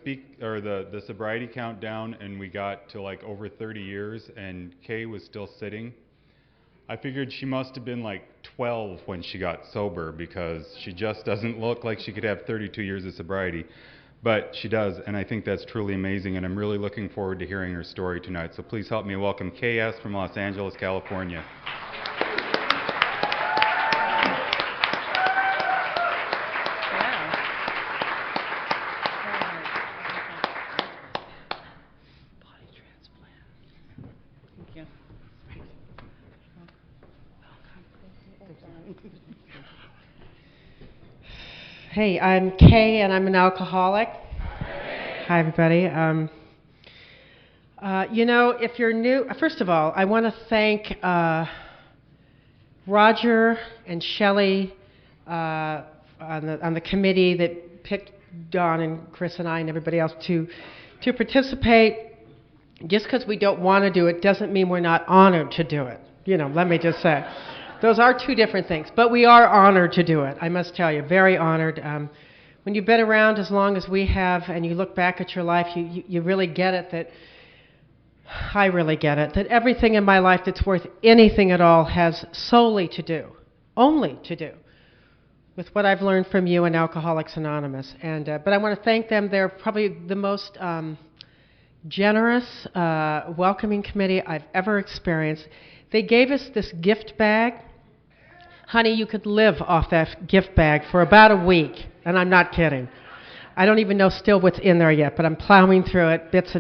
the sobriety countdown, and we got to like over 30 years, and Kay was still sitting. I figured she must have been like 12 when she got sober, because she just doesn't look like she could have 32 years of sobriety. But she does, and I think that's truly amazing, and I'm really looking forward to hearing her story tonight. So please help me welcome Kay S. from Los Angeles, California. Hey, I'm Kay, and I'm an alcoholic. Hi, everybody. If you're new, first of all, I want to thank Roger and Shelley on the committee that picked Don and Chris and I and everybody else to participate. Just because we don't want to do it doesn't mean we're not honored to do it. Let me just say. Those are two different things, but we are honored to do it. I must tell you, very honored. When you've been around as long as we have and you look back at your life, you really get it I really get it, that everything in my life that's worth anything at all has only to do with what I've learned from you and Alcoholics Anonymous. But I want to thank them. They're probably the most generous, welcoming committee I've ever experienced. They gave us this gift bag. Honey, you could live off that gift bag for about a week, and I'm not kidding. I don't even know still what's in there yet, but I'm plowing through it bits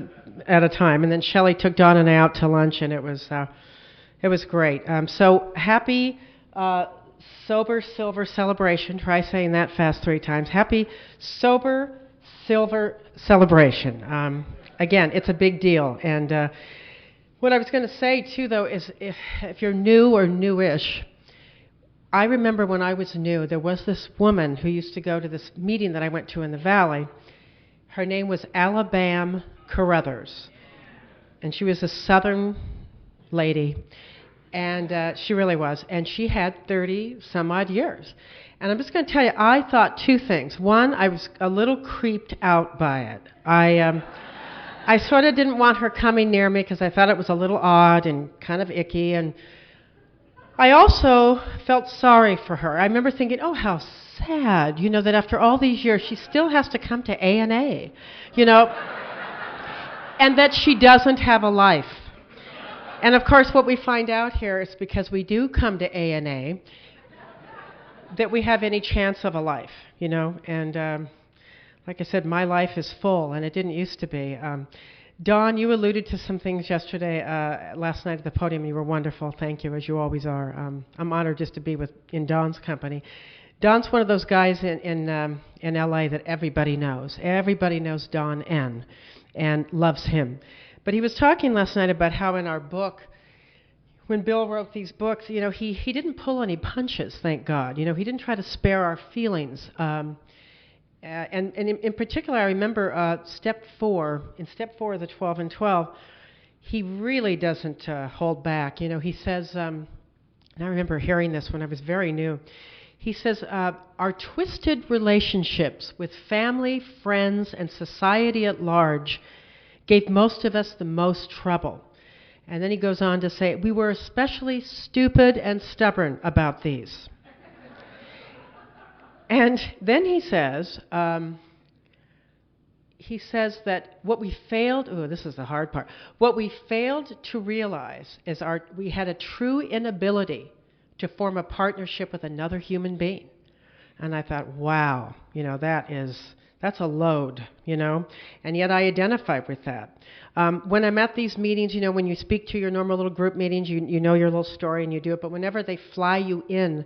at a time. And then Shelley took Don and I out to lunch, and it was great. So happy Sober Silver Celebration. Try saying that fast 3 times. Happy Sober Silver Celebration. Again, it's a big deal. And what I was going to say, too, though, is if you're new or newish, I remember when I was new, there was this woman who used to go to this meeting that I went to in the Valley. Her name was Alabama Carruthers, and she was a Southern lady, and she really was, and she had 30-some-odd years. And I'm just going to tell you, I thought 2 things. One, I was a little creeped out by it. I sort of didn't want her coming near me because I thought it was a little odd and kind of icky, and I also felt sorry for her. I remember thinking, oh, how sad, that after all these years, she still has to come to A&A, and that she doesn't have a life. And of course, what we find out here is because we do come to A&A, that we have any chance of a life, and like I said, my life is full, and it didn't used to be. Don, you alluded to some things yesterday, last night at the podium. You were wonderful. Thank you, as you always are. I'm honored just to be in Don's company. Don's one of those guys in L.A. that everybody knows. Everybody knows Don N. and loves him. But he was talking last night about how in our book, when Bill wrote these books, he didn't pull any punches, thank God. He didn't try to spare our feelings. And in particular, I remember step 4 of the 12 and 12, he really doesn't hold back. He says, and I remember hearing this when I was very new, he says, our twisted relationships with family, friends, and society at large gave most of us the most trouble. And then he goes on to say, we were especially stupid and stubborn about these. And then he says that what we failed, this is the hard part, what we failed to realize is we had a true inability to form a partnership with another human being. And I thought, wow, that's a load, and yet I identify with that. When I'm at these meetings, when you speak to your normal little group meetings, you know your little story and you do it, but whenever they fly you in,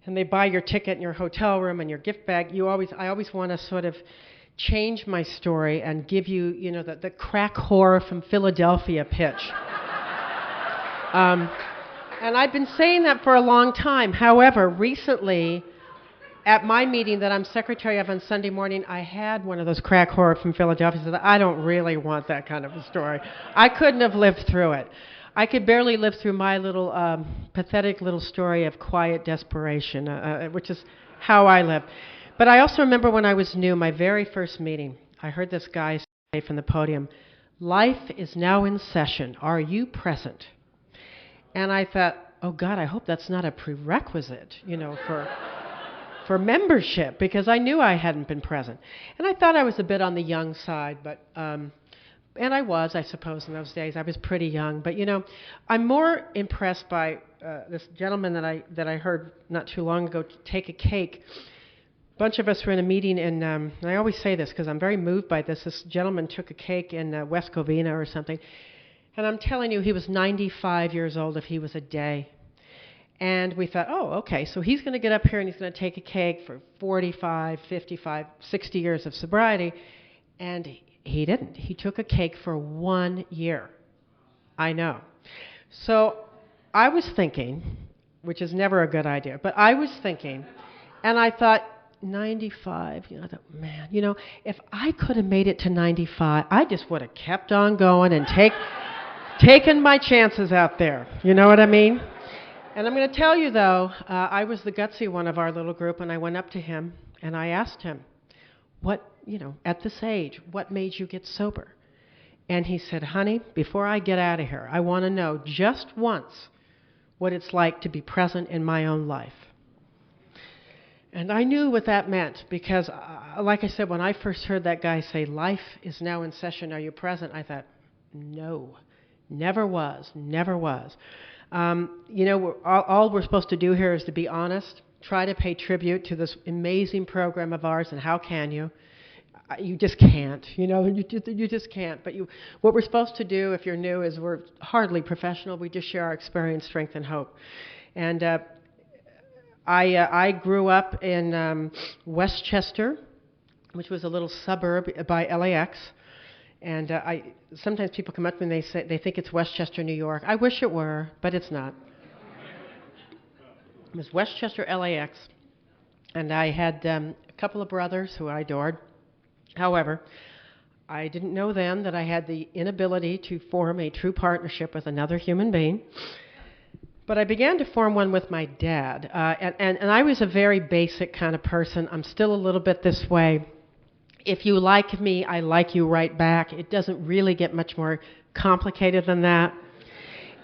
and they buy your ticket and your hotel room and your gift bag, I always want to sort of change my story and give you, the crack whore from Philadelphia pitch. And I've been saying that for a long time. However, recently, at my meeting that I'm secretary of on Sunday morning, I had one of those crack whore from Philadelphia said, I don't really want that kind of a story. I couldn't have lived through it. I could barely live through my little pathetic little story of quiet desperation, which is how I live. But I also remember when I was new, my very first meeting, I heard this guy say from the podium, "Life is now in session. Are you present?" And I thought, oh God, I hope that's not a prerequisite, for membership, because I knew I hadn't been present. And I thought I was a bit on the young side, but and I was, I suppose, in those days. I was pretty young, but I'm more impressed by this gentleman that I heard not too long ago take a cake. A bunch of us were in a meeting, and I always say this because I'm very moved by this. This gentleman took a cake in West Covina or something, and I'm telling you, he was 95 years old if he was a day. And we thought, oh, okay, so he's going to get up here and he's going to take a cake for 45, 55, 60 years of sobriety. And he didn't. He took a cake for 1 year. I know. So I was thinking, which is never a good idea, but I was thinking, and I thought, 95, I thought, man, if I could have made it to 95, I just would have kept on going and taken my chances out there. You know what I mean? And I'm going to tell you, though, I was the gutsy one of our little group, and I went up to him, and I asked him, at this age, what made you get sober? And he said, honey, before I get out of here, I want to know just once what it's like to be present in my own life. And I knew what that meant because, like I said, when I first heard that guy say, life is now in session, are you present? I thought, no, never was, never was. All we're supposed to do here is to be honest, try to pay tribute to this amazing program of ours, and how can you? You just can't, you just can't. But what we're supposed to do, if you're new, is we're hardly professional. We just share our experience, strength, and hope. And I grew up in Westchester, which was a little suburb by LAX. And sometimes people come up to me and they say they think it's Westchester, New York. I wish it were, but it's not. It was Westchester, LAX, and I had a couple of brothers who I adored. However, I didn't know then that I had the inability to form a true partnership with another human being. But I began to form one with my dad, and I was a very basic kind of person. I'm still a little bit this way. If you like me, I like you right back. It doesn't really get much more complicated than that.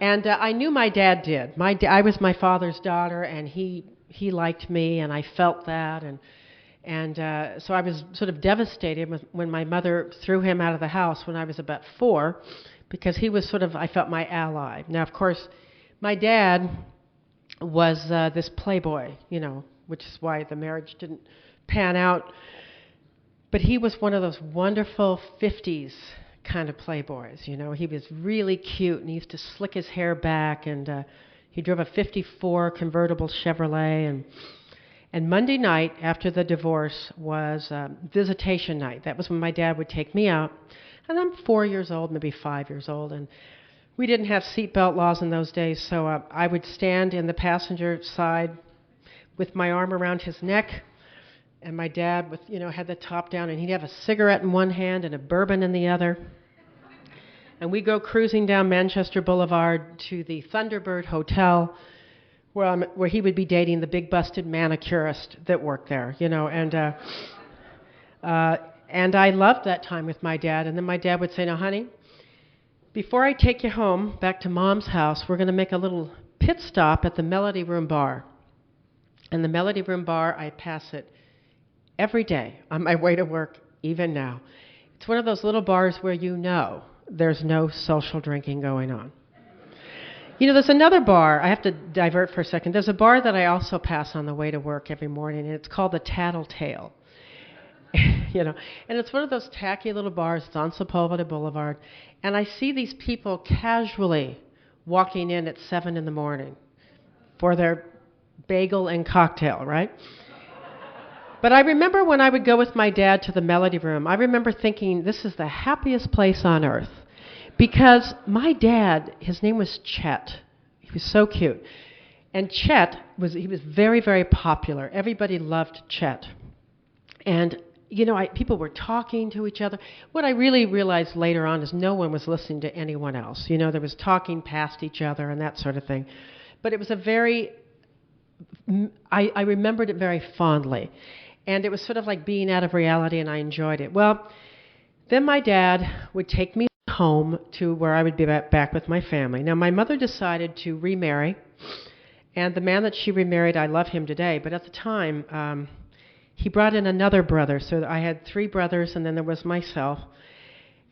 And I knew my dad did. I was my father's daughter, and he liked me, and I felt that. And so I was sort of devastated when my mother threw him out of the house when I was about 4, because he was sort of, I felt, my ally. Now, of course, my dad was this playboy, which is why the marriage didn't pan out. But he was one of those wonderful 50s kind of playboys, He was really cute, and he used to slick his hair back, and he drove a 54 convertible Chevrolet. And Monday night after the divorce was visitation night. That was when my dad would take me out. And I'm 4 years old, maybe 5 years old, and we didn't have seatbelt laws in those days, so I would stand in the passenger side with my arm around his neck. And my dad, had the top down, and he'd have a cigarette in one hand and a bourbon in the other. And we'd go cruising down Manchester Boulevard to the Thunderbird Hotel, where he would be dating the big busted manicurist that worked there, And I loved that time with my dad. And then my dad would say, now, honey, before I take you home back to Mom's house, we're going to make a little pit stop at the Melody Room Bar. And the Melody Room Bar, I pass it every day on my way to work, even now. It's one of those little bars where there's no social drinking going on. There's another bar. I have to divert for a second. There's a bar that I also pass on the way to work every morning, and it's called the Tattletale. And it's one of those tacky little bars. It's on Sepulveda Boulevard. And I see these people casually walking in at 7 in the morning for their bagel and cocktail, right? But I remember when I would go with my dad to the Melody Room, I remember thinking, this is the happiest place on earth. Because my dad, his name was Chet. He was so cute. And Chet, he was very, very popular. Everybody loved Chet. And, people were talking to each other. What I really realized later on is no one was listening to anyone else. There was talking past each other and that sort of thing. But it was I remembered it very fondly. And it was sort of like being out of reality, and I enjoyed it. Well, Then my dad would take me home to where I would be back with my family. Now, my mother decided to remarry, and the man that she remarried, I love him today, but at the time, he brought in another brother, so I had three brothers, and then there was myself.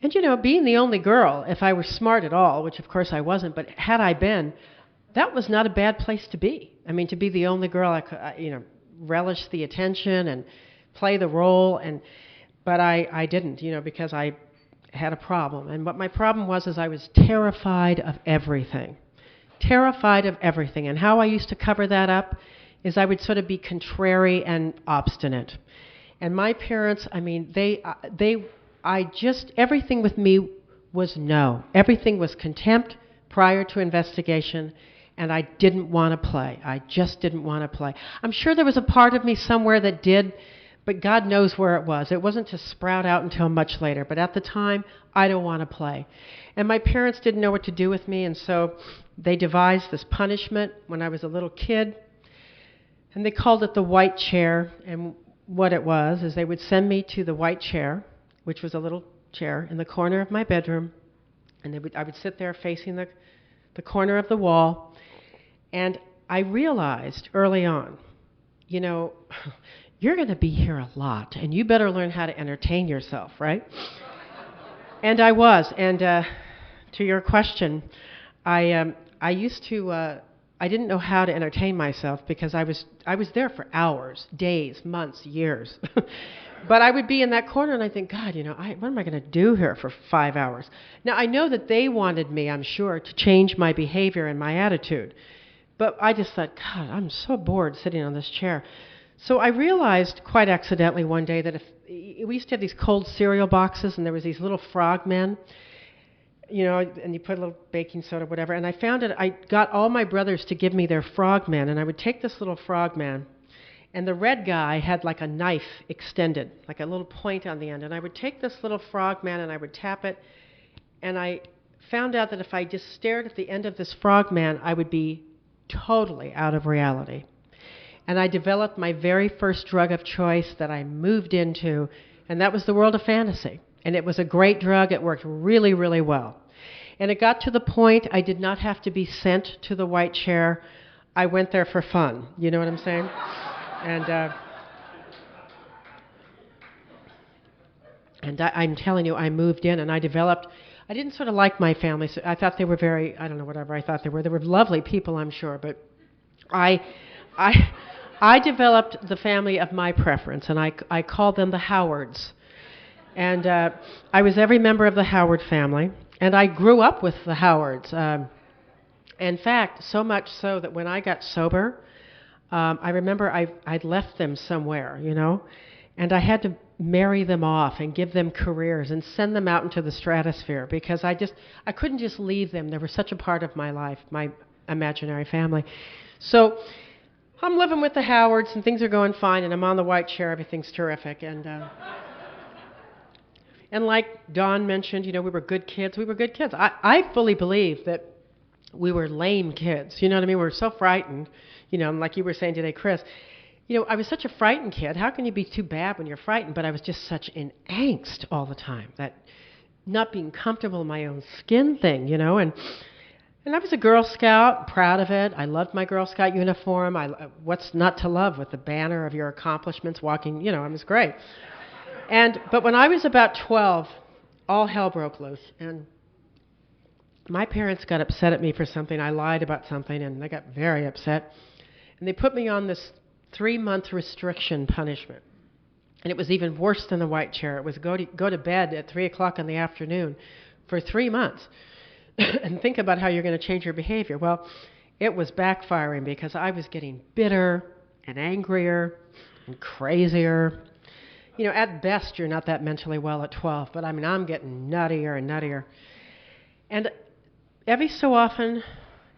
And being the only girl, if I were smart at all, which of course I wasn't, but had I been, that was not a bad place to be. I mean, to be the only girl, I could, relish the attention and play the role, but I didn't, because I had a problem. And what my problem was is I was terrified of everything. Terrified of everything. And how I used to cover that up is I would sort of be contrary and obstinate. And my parents, I mean, everything with me was no. Everything was contempt prior to investigation, and I didn't want to play. I just didn't want to play. I'm sure there was a part of me somewhere that did, but God knows where it was. It wasn't to sprout out until much later. But at the time, I don't want to play. And my parents didn't know what to do with me, and so they devised this punishment when I was a little kid. And they called it the white chair. And what it was is they would send me to the white chair, which was a little chair in the corner of my bedroom. And I would sit there facing the corner of the wall. And I realized early on, you're going to be here a lot, and you better learn how to entertain yourself, right? And I was. And to your question, I used to. I didn't know how to entertain myself because I was there for hours, days, months, years. But I would be in that corner, and I think, God, what am I going to do here for 5 hours? Now, I know that they wanted me, I'm sure, to change my behavior and my attitude. But I just thought, God, I'm so bored sitting on this chair. So I realized quite accidentally one day that we used to have these cold cereal boxes, and there was these little frogmen, and you put a little baking soda, whatever. And I found it. I got all my brothers to give me their frogman, and I would take this little frogman, and the red guy had like a knife extended, like a little point on the end. And I would take this little frogman and I would tap it, and I found out that if I just stared at the end of this frogman, I would be totally out of reality. And I developed my very first drug of choice that I moved into, and that was the world of fantasy. And it was a great drug. It worked really, really well. And it got to the point I did not have to be sent to the white chair. I went there for fun. You know what I'm saying? And I'm telling you, I moved in and I didn't sort of like my family. So I thought they were I don't know, whatever I thought they were. They were lovely people, I'm sure. But I developed the family of my preference, and I called them the Howards. And I was every member of the Howard family, and I grew up with the Howards. In fact, so much so that when I got sober, I remember I'd left them somewhere, and I had to marry them off and give them careers and send them out into the stratosphere because I couldn't just leave them. They were such a part of my life, my imaginary family. So I'm living with the Howards, and things are going fine, and I'm on the white chair. Everything's terrific. And like Dawn mentioned, we were good kids. We were good kids. I fully believe that we were lame kids. You know what I mean? We were so frightened. Like you were saying today, Chris, I was such a frightened kid. How can you be too bad when you're frightened? But I was just such in angst all the time, that not being comfortable in my own skin thing, And I was a Girl Scout, proud of it. I loved my Girl Scout uniform. What's not to love with the banner of your accomplishments walking, it was great. But when I was about 12, all hell broke loose. And my parents got upset at me for something. I lied about something, and they got very upset. And they put me on this 3-month restriction punishment. And it was even worse than the white chair. It was go to bed at 3 o'clock in the afternoon for 3 months. And think about how you're going to change your behavior. Well, it was backfiring because I was getting bitter and angrier and crazier. At best, you're not that mentally well at 12, but I'm getting nuttier and nuttier. And every so often,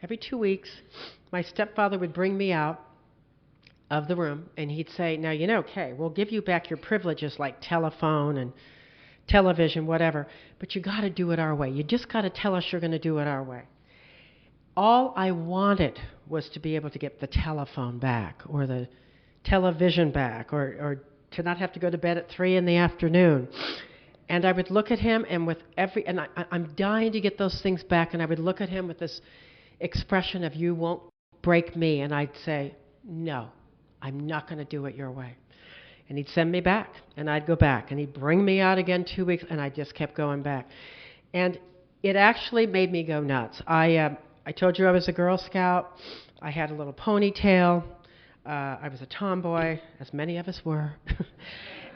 every 2 weeks, my stepfather would bring me out of the room, and he'd say, now, Kay, we'll give you back your privileges like telephone and television, whatever, but you got to do it our way. You just got to tell us you're going to do it our way. All I wanted was to be able to get the telephone back or the television back or to not have to go to bed at 3 in the afternoon. And I would look at him, and I'm dying to get those things back, and I would look at him with this expression of, you won't break me, and I'd say, no, I'm not going to do it your way. And he'd send me back, and I'd go back, and he'd bring me out again 2 weeks, and I just kept going back. And it actually made me go nuts. I told you I was a Girl Scout. I had a little ponytail. I was a tomboy, as many of us were.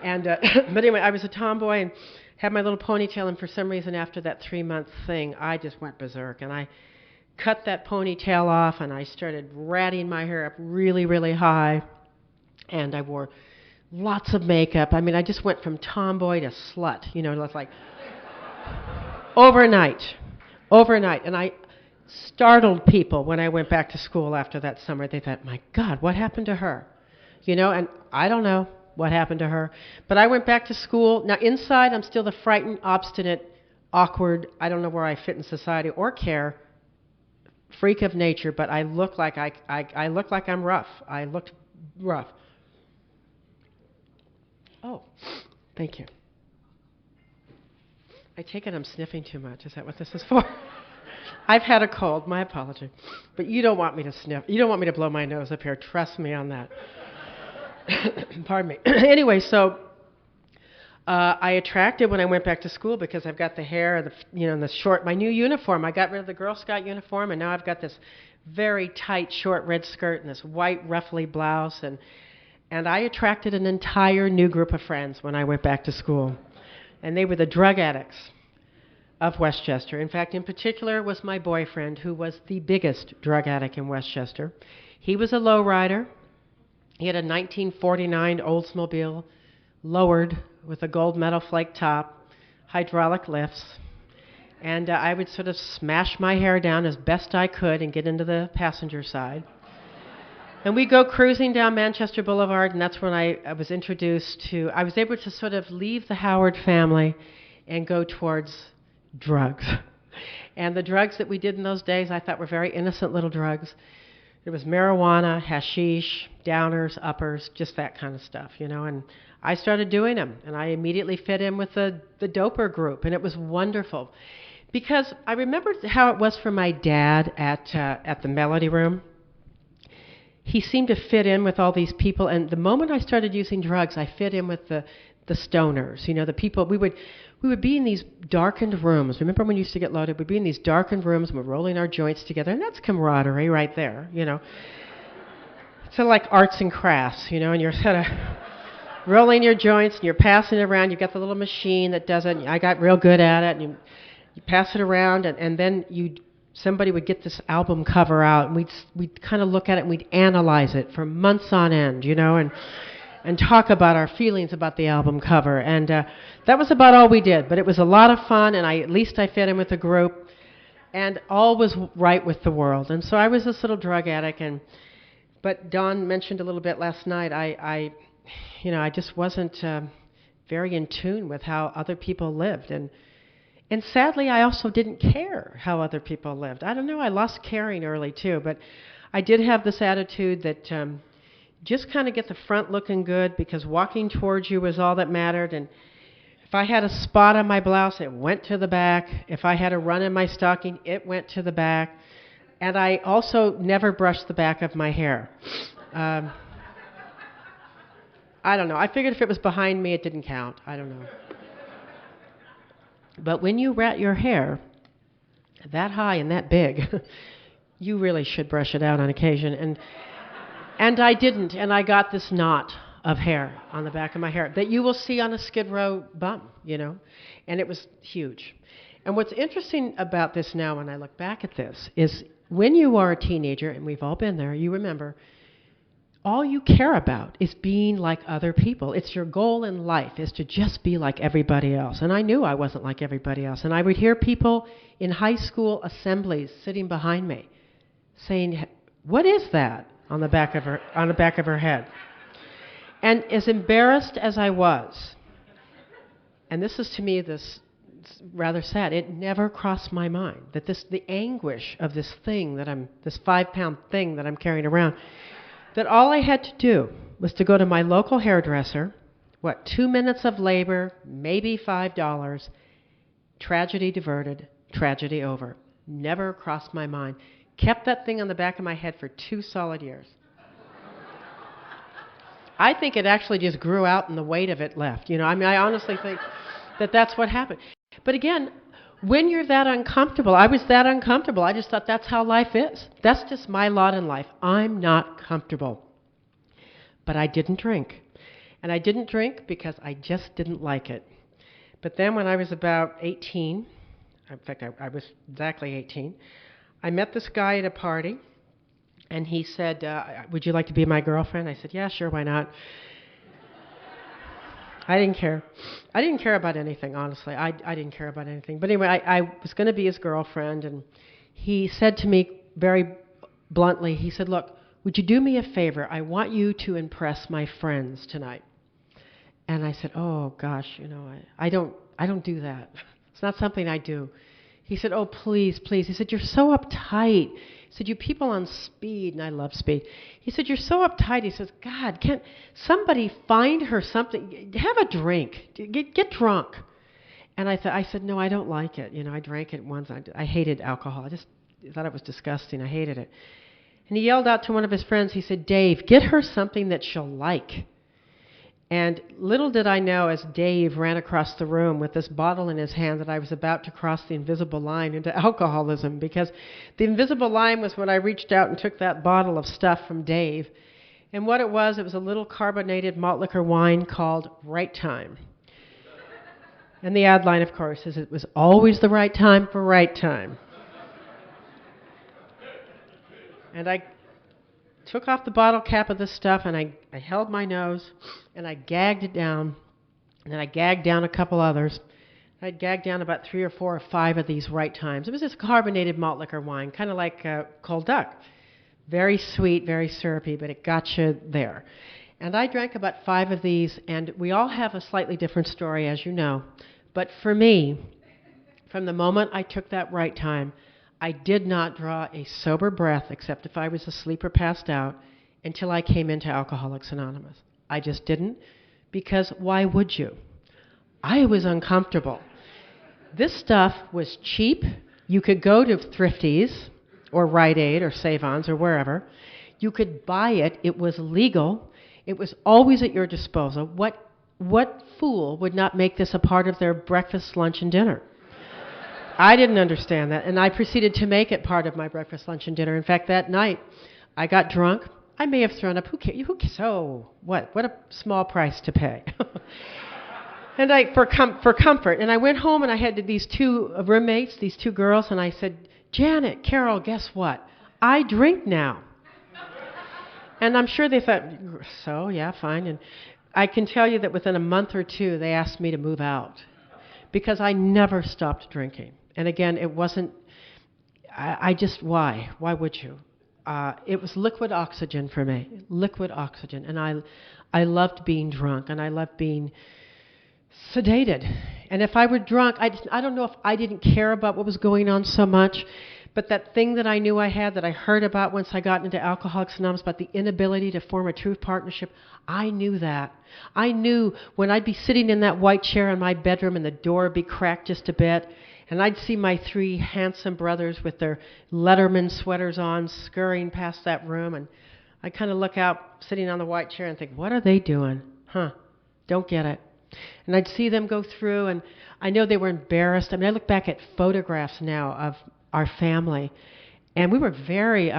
And but anyway, I was a tomboy and had my little ponytail, and for some reason after that 3-month thing, I just went berserk, and I cut that ponytail off, and I started ratting my hair up really, really high, and I wore lots of makeup. I mean, I just went from tomboy to slut, you know, it was like overnight, and I startled people when I went back to school after that summer. They thought, my God, what happened to her? You know, and I don't know what happened to her. But I went back to school. Now, inside, I'm still the frightened, obstinate, awkward, I don't know where I fit in society or care, freak of nature, but I look like I look like I'm rough. I looked rough. Oh, thank you. I take it I'm sniffing too much. Is that what this is for? I've had a cold. My apology. But you don't want me to sniff. You don't want me to blow my nose up here. Trust me on that. Pardon me. Anyway, so I attracted when I went back to school because I've got the hair, and the short, my new uniform. I got rid of the Girl Scout uniform, and now I've got this very tight, short red skirt and this white, ruffly blouse. And I attracted an entire new group of friends when I went back to school. And they were the drug addicts of Westchester. In fact, in particular was my boyfriend, who was the biggest drug addict in Westchester. He was a lowrider. He had a 1949 Oldsmobile, lowered with a gold metal flake top, hydraulic lifts. And I would sort of smash my hair down as best I could and get into the passenger side. And we'd go cruising down Manchester Boulevard, and that's when I was introduced to, I was able to sort of leave the Howard family and go towards drugs. And the drugs that we did in those days I thought were very innocent little drugs. It was marijuana, hashish, downers, uppers, just that kind of stuff, you know. And I started doing them, and I immediately fit in with the doper group, and it was wonderful. Because I remembered how it was for my dad at the Melody Room. He seemed to fit in with all these people, and the moment I started using drugs, I fit in with the stoners, you know, the people. We would be in these darkened rooms. Remember when you used to get loaded? We'd be in these darkened rooms, and we're rolling our joints together, and that's camaraderie right there, you know. It's sort of like arts and crafts, you know, and you're sort of rolling your joints, and you're passing it around. You've got the little machine that does it. I got real good at it, and you pass it around, and then somebody would get this album cover out, and we'd kind of look at it, and we'd analyze it for months on end, you know, and talk about our feelings about the album cover. And that was about all we did. But it was a lot of fun, and at least I fit in with the group, and all was right with the world. And so I was this little drug addict. But Dawn mentioned a little bit last night, I just wasn't very in tune with how other people lived. And sadly, I also didn't care how other people lived. I don't know, I lost caring early too, but I did have this attitude that just kind of get the front looking good, because walking towards you was all that mattered. And if I had a spot on my blouse, it went to the back. If I had a run in my stocking, it went to the back. And I also never brushed the back of my hair. I don't know. I figured if it was behind me, it didn't count. I don't know. But when you rat your hair that high and that big, you really should brush it out on occasion. And I didn't, and I got this knot of hair on the back of my hair that you will see on a Skid Row bum, you know, and it was huge. And what's interesting about this now when I look back at this is when you are a teenager, and we've all been there, you remember, all you care about is being like other people. It's your goal in life is to just be like everybody else. And I knew I wasn't like everybody else. And I would hear people in high school assemblies sitting behind me saying, "What is that?" on the back of her head. And as embarrassed as I was, and this is to me this rather sad, it never crossed my mind that the anguish of this 5-pound thing that I'm carrying around, that all I had to do was to go to my local hairdresser, What, 2 minutes of labor, maybe $5, tragedy diverted, tragedy over. Never crossed my mind. Kept that thing on the back of my head for 2 solid years. I think it actually just grew out and the weight of it left. I honestly think that that's what happened. But again, when you're that uncomfortable, I was that uncomfortable. I just thought that's how life is. That's just my lot in life. I'm not comfortable. But I didn't drink. And I didn't drink because I just didn't like it. But then when I was about 18, in fact, I was exactly 18, I met this guy at a party. And he said, would you like to be my girlfriend? I said, yeah, sure, why not? I didn't care. I didn't care about anything, honestly. I didn't care about anything. But anyway, I was going to be his girlfriend. And he said to me very bluntly, he said, look, would you do me a favor? I want you to impress my friends tonight. And I said, oh, gosh, I don't do that. It's not something I do. He said, oh, please, please. He said, you're so uptight. He said, you people on speed, and I love speed. He said, you're so uptight. He says, God, can't somebody find her something? Have a drink. Get drunk. And I said, no, I don't like it. I drank it once. I hated alcohol. I just thought it was disgusting. I hated it. And he yelled out to one of his friends. He said, Dave, get her something that she'll like. And little did I know, as Dave ran across the room with this bottle in his hand, that I was about to cross the invisible line into alcoholism, because the invisible line was when I reached out and took that bottle of stuff from Dave. And what it was a little carbonated malt liquor wine called Right Time. And the ad line, of course, is it was always the right time for right time. And I took off the bottle cap of this stuff, and I held my nose, and I gagged it down, and then I gagged down a couple others. I'd gagged down about 3 or 4 or 5 of these Right Times. It was this carbonated malt liquor wine, kind of like Cold Duck. Very sweet, very syrupy, but it got you there. And I drank about 5 of these, and we all have a slightly different story, as you know. But for me, from the moment I took that Right Time, I did not draw a sober breath, except if I was asleep or passed out, until I came into Alcoholics Anonymous. I just didn't, because why would you? I was uncomfortable. This stuff was cheap. You could go to Thrifties or Rite Aid or Save-Ons or wherever. You could buy it. It was legal. It was always at your disposal. What fool would not make this a part of their breakfast, lunch, and dinner? I didn't understand that, and I proceeded to make it part of my breakfast, lunch, and dinner. In fact, that night, I got drunk. I may have thrown up. Who cares? So what? What a small price to pay. And for comfort. And I went home, and I had these 2 roommates, these 2 girls, and I said, Janet, Carol, guess what? I drink now. And I'm sure they thought, so, yeah, fine. And I can tell you that within a month or 2, they asked me to move out, because I never stopped drinking. And again, it wasn't, I just, why? Why would you? It was liquid oxygen for me, liquid oxygen. And I loved being drunk, and I loved being sedated. And if I were drunk, I don't know if I didn't care about what was going on so much, but that thing that I knew I had, that I heard about once I got into Alcoholics Anonymous, about the inability to form a true partnership, I knew that. I knew when I'd be sitting in that white chair in my bedroom and the door would be cracked just a bit, and I'd see my 3 handsome brothers with their Letterman sweaters on scurrying past that room, and I'd kind of look out, sitting on the white chair, and think, what are they doing? Don't get it. And I'd see them go through, and I know they were embarrassed. I mean, I look back at photographs now of our family, and we were very,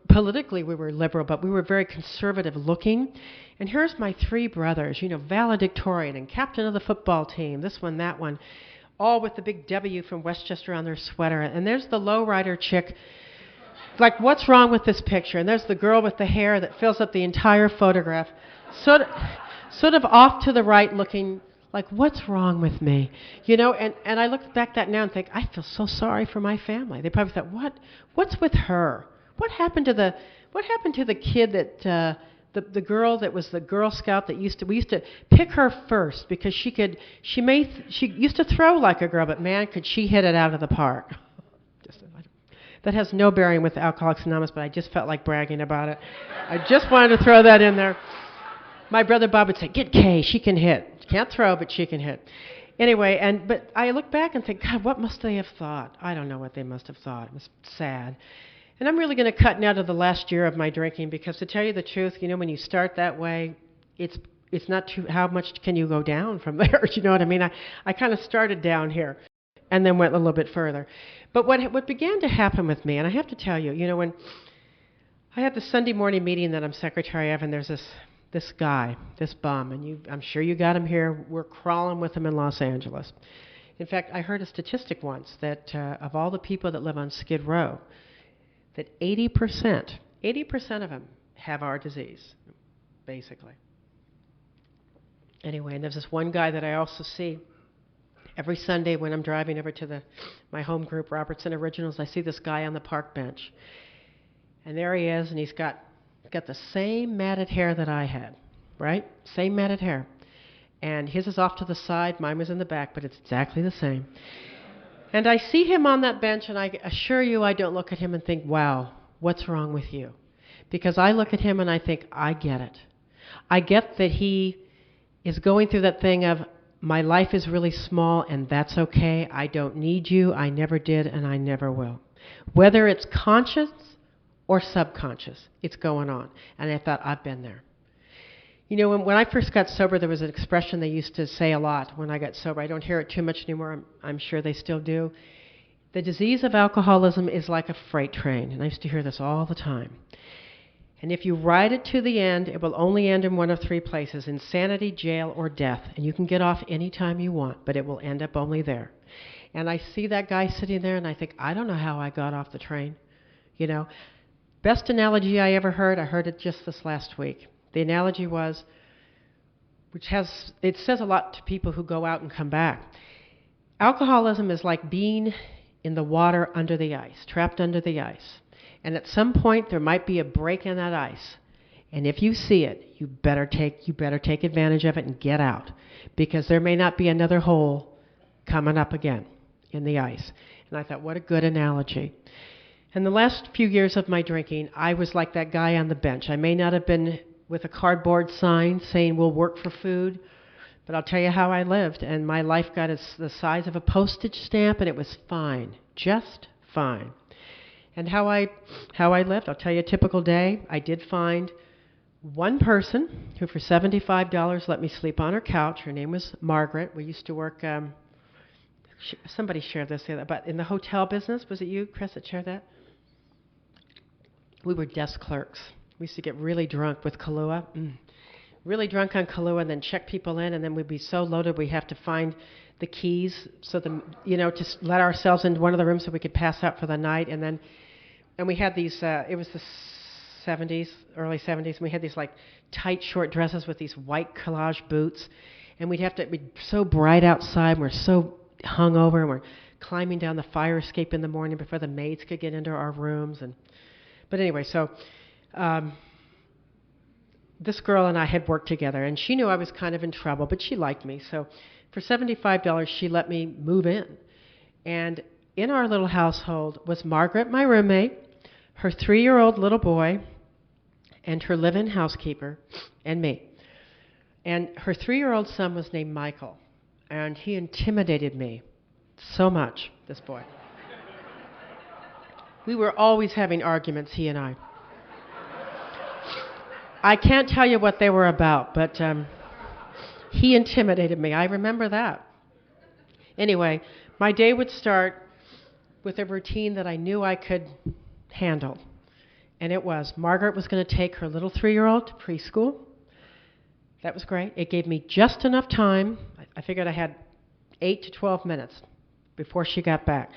politically we were liberal, but we were very conservative looking. And here's my 3 brothers, valedictorian and captain of the football team, this one, that one, all with the big W from Westchester on their sweater. And there's the lowrider chick, like, what's wrong with this picture? And there's the girl with the hair that fills up the entire photograph, sort of off to the right looking, like, what's wrong with me? And I look back that now and think, I feel so sorry for my family. They probably thought, what's with her? What happened to the kid that, the girl that was the Girl Scout that we used to pick her first because she used to throw like a girl, but man, could she hit it out of the park. That has no bearing with Alcoholics Anonymous, but I just felt like bragging about it. I just wanted to throw that in there. My brother Bob would say, "Get Kay, she can hit. Can't throw, but she can hit." Anyway, but I look back and think, God, what must they have thought? I don't know what they must have thought. It was sad. And I'm really going to cut now to the last year of my drinking because, to tell you the truth, when you start that way, it's not too. How much can you go down from there? You know what I mean? I kind of started down here, and then went a little bit further. But what began to happen with me, and I have to tell you, when I have the Sunday morning meeting that I'm secretary of, and there's this guy, this bum, and I'm sure you got him here. We're crawling with him in Los Angeles. In fact, I heard a statistic once that of all the people that live on Skid Row, that 80% of them have our disease, basically. Anyway, and there's this one guy that I also see every Sunday when I'm driving over to my home group, Robertson Originals. I see this guy on the park bench, and there he is, and he's got the same matted hair that I had, right? Same matted hair. And his is off to the side, mine was in the back, but it's exactly the same. And I see him on that bench, and I assure you I don't look at him and think, wow, what's wrong with you? Because I look at him and I think, I get it. I get that he is going through that thing of, my life is really small, and that's okay. I don't need you. I never did, and I never will. Whether it's conscious or subconscious, it's going on. And I thought, I've been there. When I first got sober, there was an expression they used to say a lot when I got sober. I don't hear it too much anymore. I'm sure they still do. The disease of alcoholism is like a freight train. And I used to hear this all the time. And if you ride it to the end, it will only end in one of three places: insanity, jail, or death. And you can get off any time you want, but it will end up only there. And I see that guy sitting there, and I think, I don't know how I got off the train. Best analogy I ever heard, I heard it just this last week. The analogy was, it says a lot to people who go out and come back. Alcoholism is like being in the water under the ice, trapped under the ice. And at some point there might be a break in that ice. And if you see it, you better take advantage of it and get out, because there may not be another hole coming up again in the ice. And I thought, what a good analogy. And the last few years of my drinking, I was like that guy on the bench. I may not have been with a cardboard sign saying we'll work for food, but I'll tell you how I lived. And my life got the size of a postage stamp, and it was fine, just fine. And how I lived, I'll tell you a typical day. I did find one person who for $75 let me sleep on her couch. Her name was Margaret. We used to work, somebody shared this the other, but in the hotel business. Was it you, Chris, that shared that? We were desk clerks. We used to get really drunk with Kahlua. Really drunk on Kahlua, and then check people in, and then we'd be so loaded we have to find the keys so to let ourselves into one of the rooms so we could pass out for the night. And we had these, it was the 70s, early 70s, and we had these like tight short dresses with these white collage boots, and we'd be so bright outside, and we're so hungover, and we're climbing down the fire escape in the morning before the maids could get into our rooms. But anyway, so this girl and I had worked together, and she knew I was kind of in trouble, but she liked me. So for $75, she let me move in. And in our little household was Margaret, my roommate, her 3-year-old little boy, and her live-in housekeeper, and me. And her 3-year-old son was named Michael, and he intimidated me so much, this boy. We were always having arguments, he and I. I can't tell you what they were about, but he intimidated me. I remember that. Anyway, my day would start with a routine that I knew I could handle. And it was, Margaret was going to take her little 3-year-old to preschool. That was great. It gave me just enough time. I figured I had 8 to 12 minutes before she got back.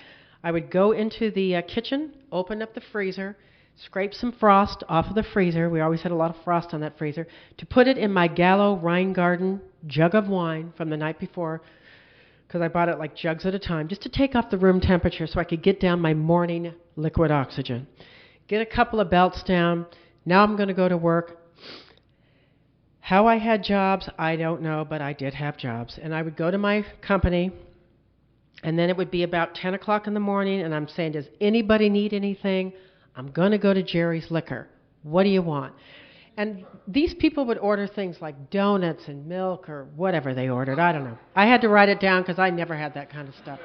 I would go into the kitchen, open up the freezer, scrape some frost off of the freezer. We always had a lot of frost on that freezer. To put it in my Gallo Rhine Garden jug of wine from the night before, because I bought it like jugs at a time, just to take off the room temperature so I could get down my morning liquid oxygen. Get a couple of belts down. Now I'm going to go to work. How I had jobs, I don't know, but I did have jobs. And I would go to my company, and then it would be about 10 o'clock in the morning, and I'm saying, does anybody need anything? I'm going to go to Jerry's Liquor. What do you want? And these people would order things like donuts and milk or whatever they ordered. I don't know. I had to write it down because I never had that kind of stuff.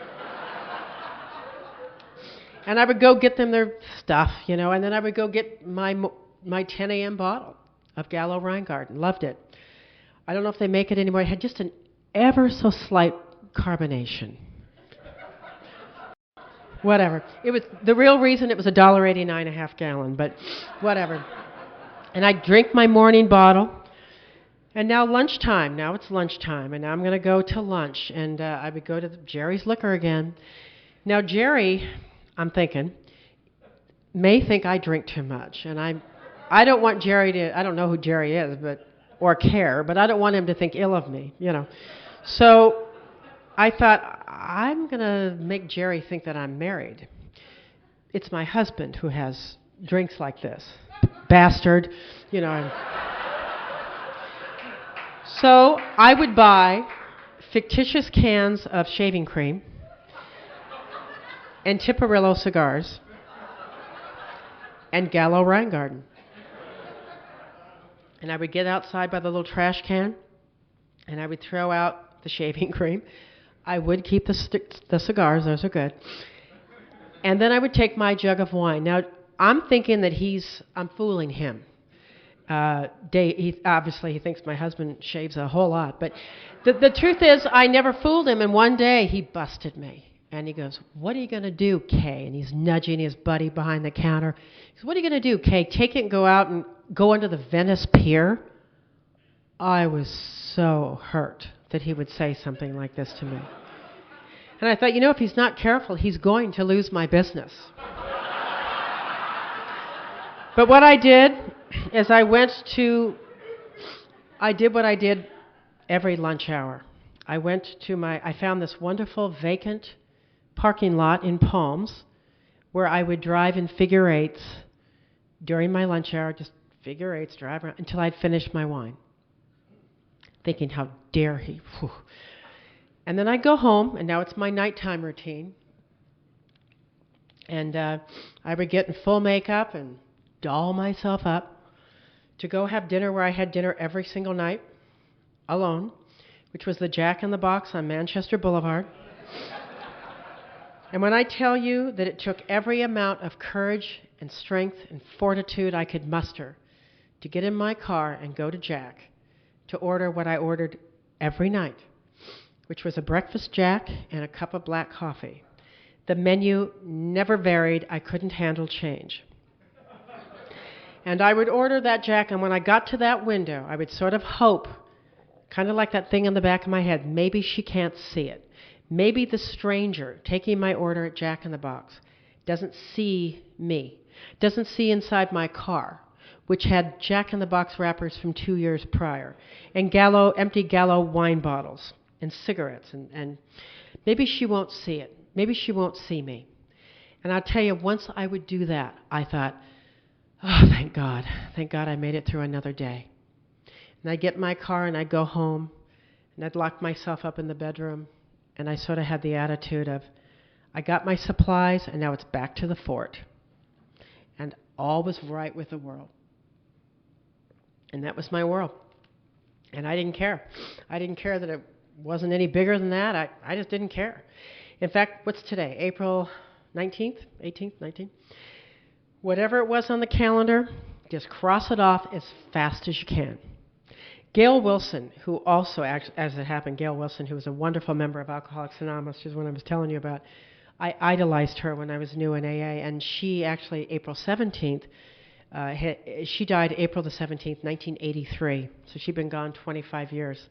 And I would go get them their stuff, and then I would go get my 10 a.m. bottle of Gallo Rheingarten. Loved it. I don't know if they make it anymore. It had just an ever so slight carbonation. Whatever. It was the real reason it was $1.89 a half gallon, but whatever. And I drink my morning bottle. And now lunchtime. Now it's lunchtime, and now I'm going to go to lunch. And I would go to Jerry's Liquor again. Now Jerry, I'm thinking, may think I drink too much, and I don't want Jerry to. I don't know who Jerry is, or care, but I don't want him to think ill of me, So I thought I'm going to make Jerry think that I'm married. It's my husband who has drinks like this. Bastard, So I would buy fictitious cans of shaving cream and Tiparillo cigars and Gallo Rheingarten. And I would get outside by the little trash can, and I would throw out the shaving cream. I would keep the cigars, those are good. And then I would take my jug of wine. Now, I'm thinking that I'm fooling him. Obviously, he thinks my husband shaves a whole lot. But the truth is, I never fooled him. And one day, he busted me. And he goes, "What are you going to do, Kay?" And he's nudging his buddy behind the counter. He goes, "What are you going to do, Kay? Take it and go out and go under the Venice Pier?" I was so hurt that he would say something like this to me. And I thought, if he's not careful, he's going to lose my business. But what I did is I did what I did every lunch hour. I found this wonderful vacant parking lot in Palms where I would drive in figure eights during my lunch hour, just figure eights, drive around until I'd finished my wine. Thinking, how dare he? Whew. And then I'd go home, and now it's my nighttime routine. And I would get in full makeup and doll myself up to go have dinner where I had dinner every single night, alone, which was the Jack in the Box on Manchester Boulevard. And when I tell you that it took every amount of courage and strength and fortitude I could muster to get in my car and go to Jack to order what I ordered every night, which was a breakfast Jack and a cup of black coffee. The menu never varied. I couldn't handle change. And I would order that Jack, and when I got to that window, I would sort of hope, kind of like that thing in the back of my head, maybe she can't see it. Maybe the stranger taking my order at Jack in the Box doesn't see me, doesn't see inside my car, which had Jack in the Box wrappers from 2 years prior, and empty Gallo wine bottles, and cigarettes, and maybe she won't see it. Maybe she won't see me. And I'll tell you, once I would do that, I thought, oh, thank God I made it through another day. And I'd get in my car and I'd go home, and I'd lock myself up in the bedroom, and I sort of had the attitude of, I got my supplies, and now it's back to the fort. And all was right with the world. And that was my world. And I didn't care. I didn't care that it wasn't any bigger than that. I just didn't care. In fact, what's today? April 19th? 18th? 19th? Whatever it was on the calendar, just cross it off as fast as you can. Gail Wilson, who also, as it happened, Gail Wilson, who was a wonderful member of Alcoholics Anonymous, which is what I was telling you about, I idolized her when I was new in AA, and she actually, April 17th, she died April the 17th, 1983, so she'd been gone 25 years.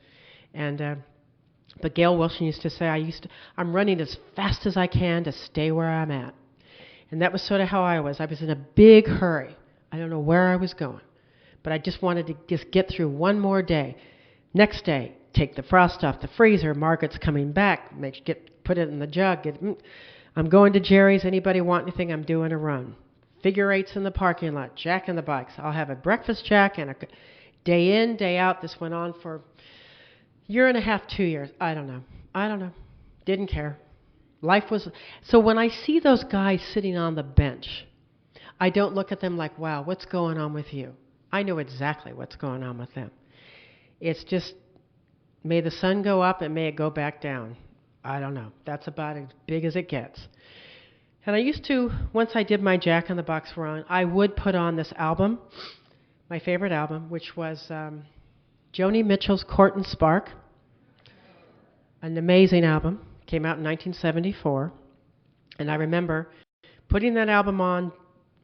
But Gail Wilson used to say, I'm running as fast as I can to stay where I'm at. And that was sort of how I was. I was in a big hurry. I don't know where I was going. But I just wanted to just get through one more day. Next day, take the frost off the freezer. Margaret's coming back. Put it in the jug. I'm going to Jerry's. Anybody want anything? I'm doing a run. Figure eights in the parking lot. Jack in the Box. I'll have a breakfast Jack and a day in, day out. This went on for a year and a half, 2 years. I don't know. Didn't care. Life was... So when I see those guys sitting on the bench, I don't look at them like, wow, what's going on with you? I know exactly what's going on with them. It's just, may the sun go up and may it go back down. I don't know. That's about as big as it gets. And I used to, once I did my Jack in the Box run, I would put on this album, my favorite album, which was Joni Mitchell's Court and Spark, an amazing album. Came out in 1974. And I remember putting that album on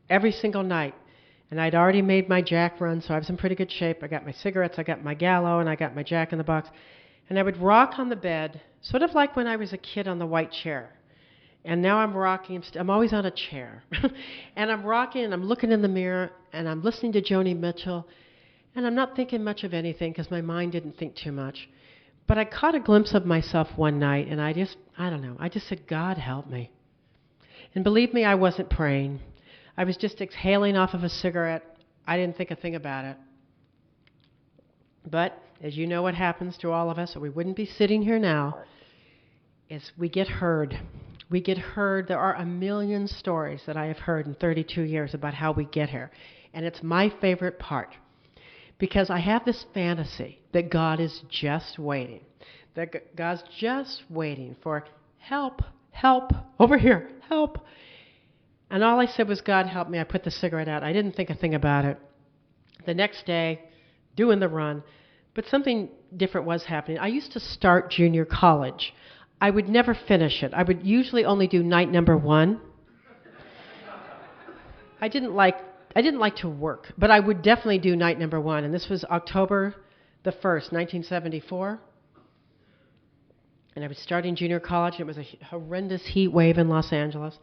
every single night. And I'd already made my Jack run, so I was in pretty good shape. I got my cigarettes, I got my Gallo, and I got my Jack in the Box. And I would rock on the bed, sort of like when I was a kid on the white chair. And now I'm rocking, I'm always on a chair. And I'm rocking, and I'm looking in the mirror, and I'm listening to Joni Mitchell. And I'm not thinking much of anything because my mind didn't think too much. But I caught a glimpse of myself one night, and I just said, God help me. And believe me, I wasn't praying. I was just exhaling off of a cigarette. I didn't think a thing about it. But, as you know what happens to all of us, or we wouldn't be sitting here now, is we get heard. We get heard. There are a million stories that I have heard in 32 years about how we get here. And it's my favorite part. Because I have this fantasy that God is just waiting. That God's just waiting for help, help, over here, help. And all I said was, God help me. I put the cigarette out. I didn't think a thing about it. The next day, doing the run, but something different was happening. I used to start junior college. I would never finish it. I would usually only do night number 1. I didn't like to work, but I would definitely do night number 1. And this was October the 1st, 1974. And I was starting junior college. It was a horrendous heat wave in Los Angeles.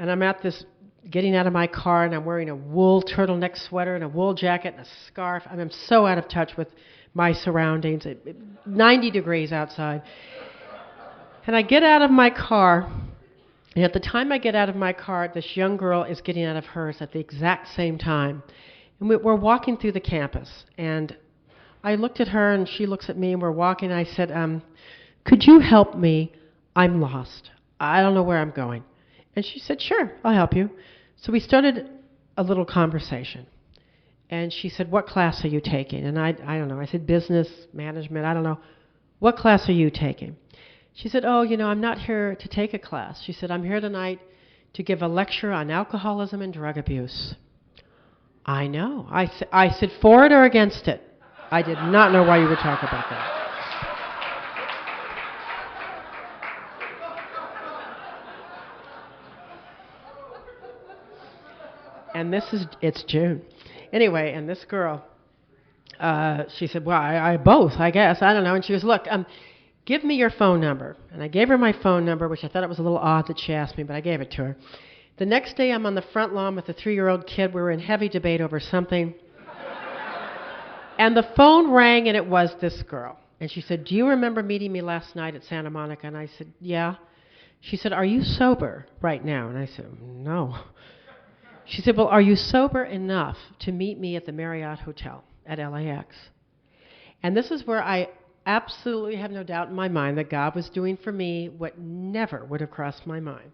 And I'm at this, getting out of my car, and I'm wearing a wool turtleneck sweater and a wool jacket and a scarf. I'm so out of touch with my surroundings. 90 degrees outside. And I get out of my car, and at the time I get out of my car, this young girl is getting out of hers at the exact same time. And we're walking through the campus. And I looked at her, and she looks at me, and we're walking. And I said, could you help me? I'm lost. I don't know where I'm going. And she said, sure, I'll help you. So we started a little conversation. And she said, what class are you taking? And I don't know. I said, business, management, I don't know. What class are you taking? She said, oh, I'm not here to take a class. She said, I'm here tonight to give a lecture on alcoholism and drug abuse. I know. I said, for it or against it? I did not know why you would talk about that. And it's June. Anyway, and this girl, she said, well, I both, I guess. I don't know. And she goes, look, give me your phone number. And I gave her my phone number, which I thought it was a little odd that she asked me, but I gave it to her. The next day, I'm on the front lawn with a 3-year-old kid. We were in heavy debate over something. And the phone rang, and it was this girl. And she said, do you remember meeting me last night at Santa Monica? And I said, yeah. She said, are you sober right now? And I said, no. She said, well, are you sober enough to meet me at the Marriott Hotel at LAX? And this is where I absolutely have no doubt in my mind that God was doing for me what never would have crossed my mind.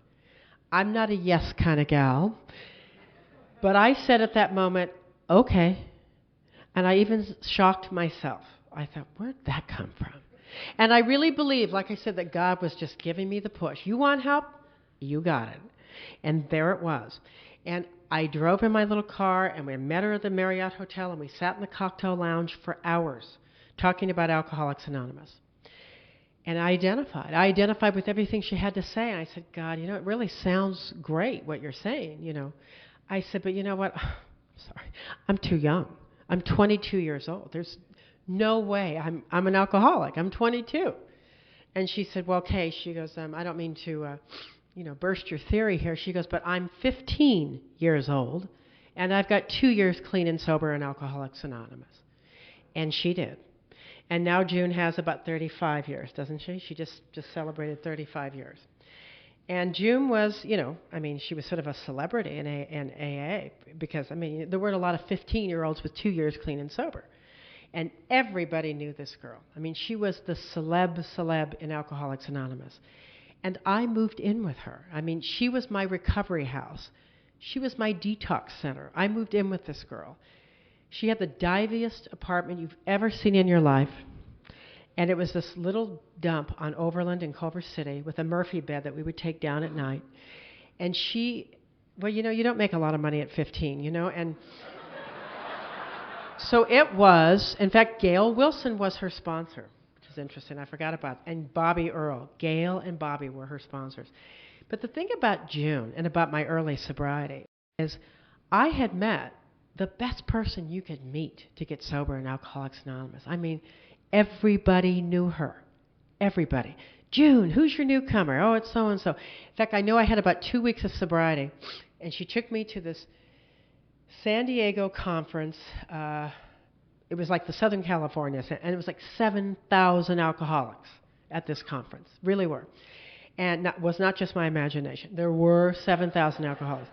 I'm not a yes kind of gal, but I said at that moment, okay. And I even shocked myself. I thought, where'd that come from? And I really believe, like I said, that God was just giving me the push. You want help? You got it. And there it was. And I drove in my little car, and we met her at the Marriott Hotel, and we sat in the cocktail lounge for hours talking about Alcoholics Anonymous. And I identified with everything she had to say. And I said, God, it really sounds great what you're saying, I said, but you know what? Sorry, I'm too young. I'm 22 years old. There's no way I'm an alcoholic. I'm 22. And she said, well, okay. She goes, I don't mean to, burst your theory here. She goes, but I'm 15 years old, and I've got 2 years clean and sober in Alcoholics Anonymous. And she did. And now June has about 35 years, doesn't she? She just celebrated 35 years. And June was, she was sort of a celebrity in AA because, there weren't a lot of 15-year-olds with 2 years clean and sober. And everybody knew this girl. She was the celeb in Alcoholics Anonymous. And I moved in with her. She was my recovery house. She was my detox center. I moved in with this girl. She had the diviest apartment you've ever seen in your life. And it was this little dump on Overland in Culver City with a Murphy bed that we would take down at night. And she, well, you don't make a lot of money at 15, and so it was, in fact, Gail Wilson was her sponsor, which is interesting. I forgot about it. And Bobby Earl. Gail and Bobby were her sponsors. But the thing about June and about my early sobriety is I had met the best person you could meet to get sober in Alcoholics Anonymous. I mean, everybody knew her. Everybody. June, who's your newcomer? Oh, it's so-and-so. In fact, I know I had about 2 weeks of sobriety, and she took me to this San Diego conference. It was like the Southern California, and it was like 7,000 alcoholics at this conference. Really were. And was not just my imagination. There were 7,000 alcoholics.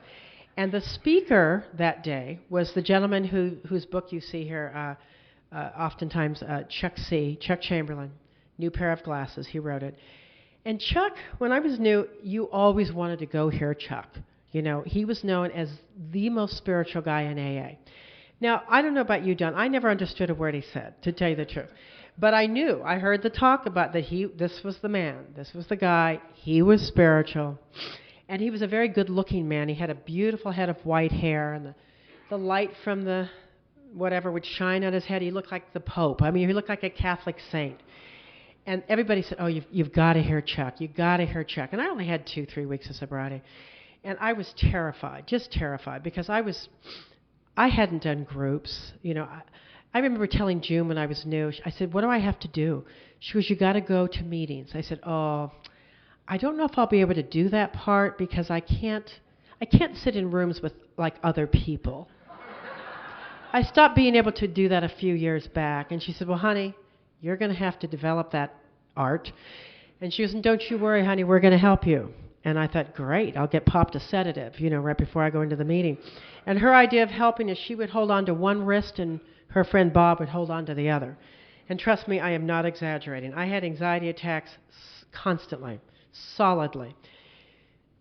And the speaker that day was the gentleman whose book you see here, oftentimes Chuck Chamberlain, New Pair of Glasses. He wrote it. And Chuck, when I was new, you always wanted to go hear Chuck. He was known as the most spiritual guy in AA. Now, I don't know about you, Don. I never understood a word he said, to tell you the truth. But I knew. I heard the talk about that this was the man. This was the guy. He was spiritual. And he was a very good-looking man. He had a beautiful head of white hair, and the light from the whatever would shine on his head. He looked like the Pope. I mean, he looked like a Catholic saint. And everybody said, oh, you've got to hear Chuck. You've got to hear Chuck. And I only had 2-3 weeks of sobriety. And I was terrified, just terrified, because I hadn't done groups. I remember telling June when I was new, I said, what do I have to do? She goes, you got to go to meetings. I said, oh, I don't know if I'll be able to do that part because I can't sit in rooms with like other people. I stopped being able to do that a few years back. And she said, well, honey, you're going to have to develop that art. And she goes, and don't you worry, honey, we're going to help you. And I thought, great, I'll get popped a sedative, right before I go into the meeting. And her idea of helping is she would hold on to one wrist and her friend Bob would hold on to the other. And trust me, I am not exaggerating. I had anxiety attacks constantly, solidly.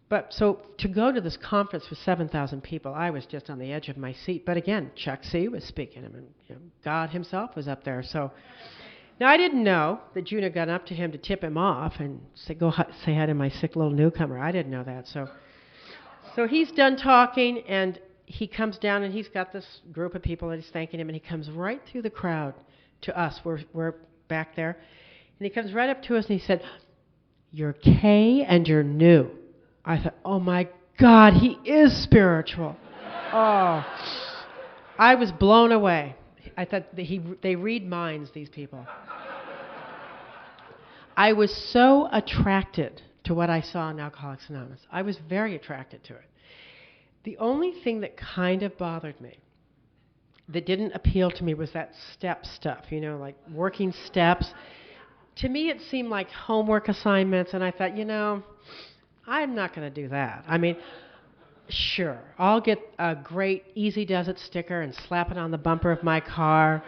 But so to go to this conference with 7,000 people, I was just on the edge of my seat. But again, Chuck C. was speaking. I mean, God himself was up there. So now I didn't know that June had gone up to him to tip him off and say, go say hi to my sick little newcomer. I didn't know that. So he's done talking, and he comes down, and he's got this group of people that he's thanking him, and he comes right through the crowd to us. We're back there. And he comes right up to us, and he said, you're Kay, and you're new. I thought, oh, my God, he is spiritual. Oh, I was blown away. I thought they read minds, these people. I was so attracted to what I saw in Alcoholics Anonymous. I was very attracted to it. The only thing that kind of bothered me, that didn't appeal to me, was that step stuff, like working steps. To me, it seemed like homework assignments, and I thought, I'm not going to do that. I mean, sure, I'll get a great Easy Does It sticker and slap it on the bumper of my car.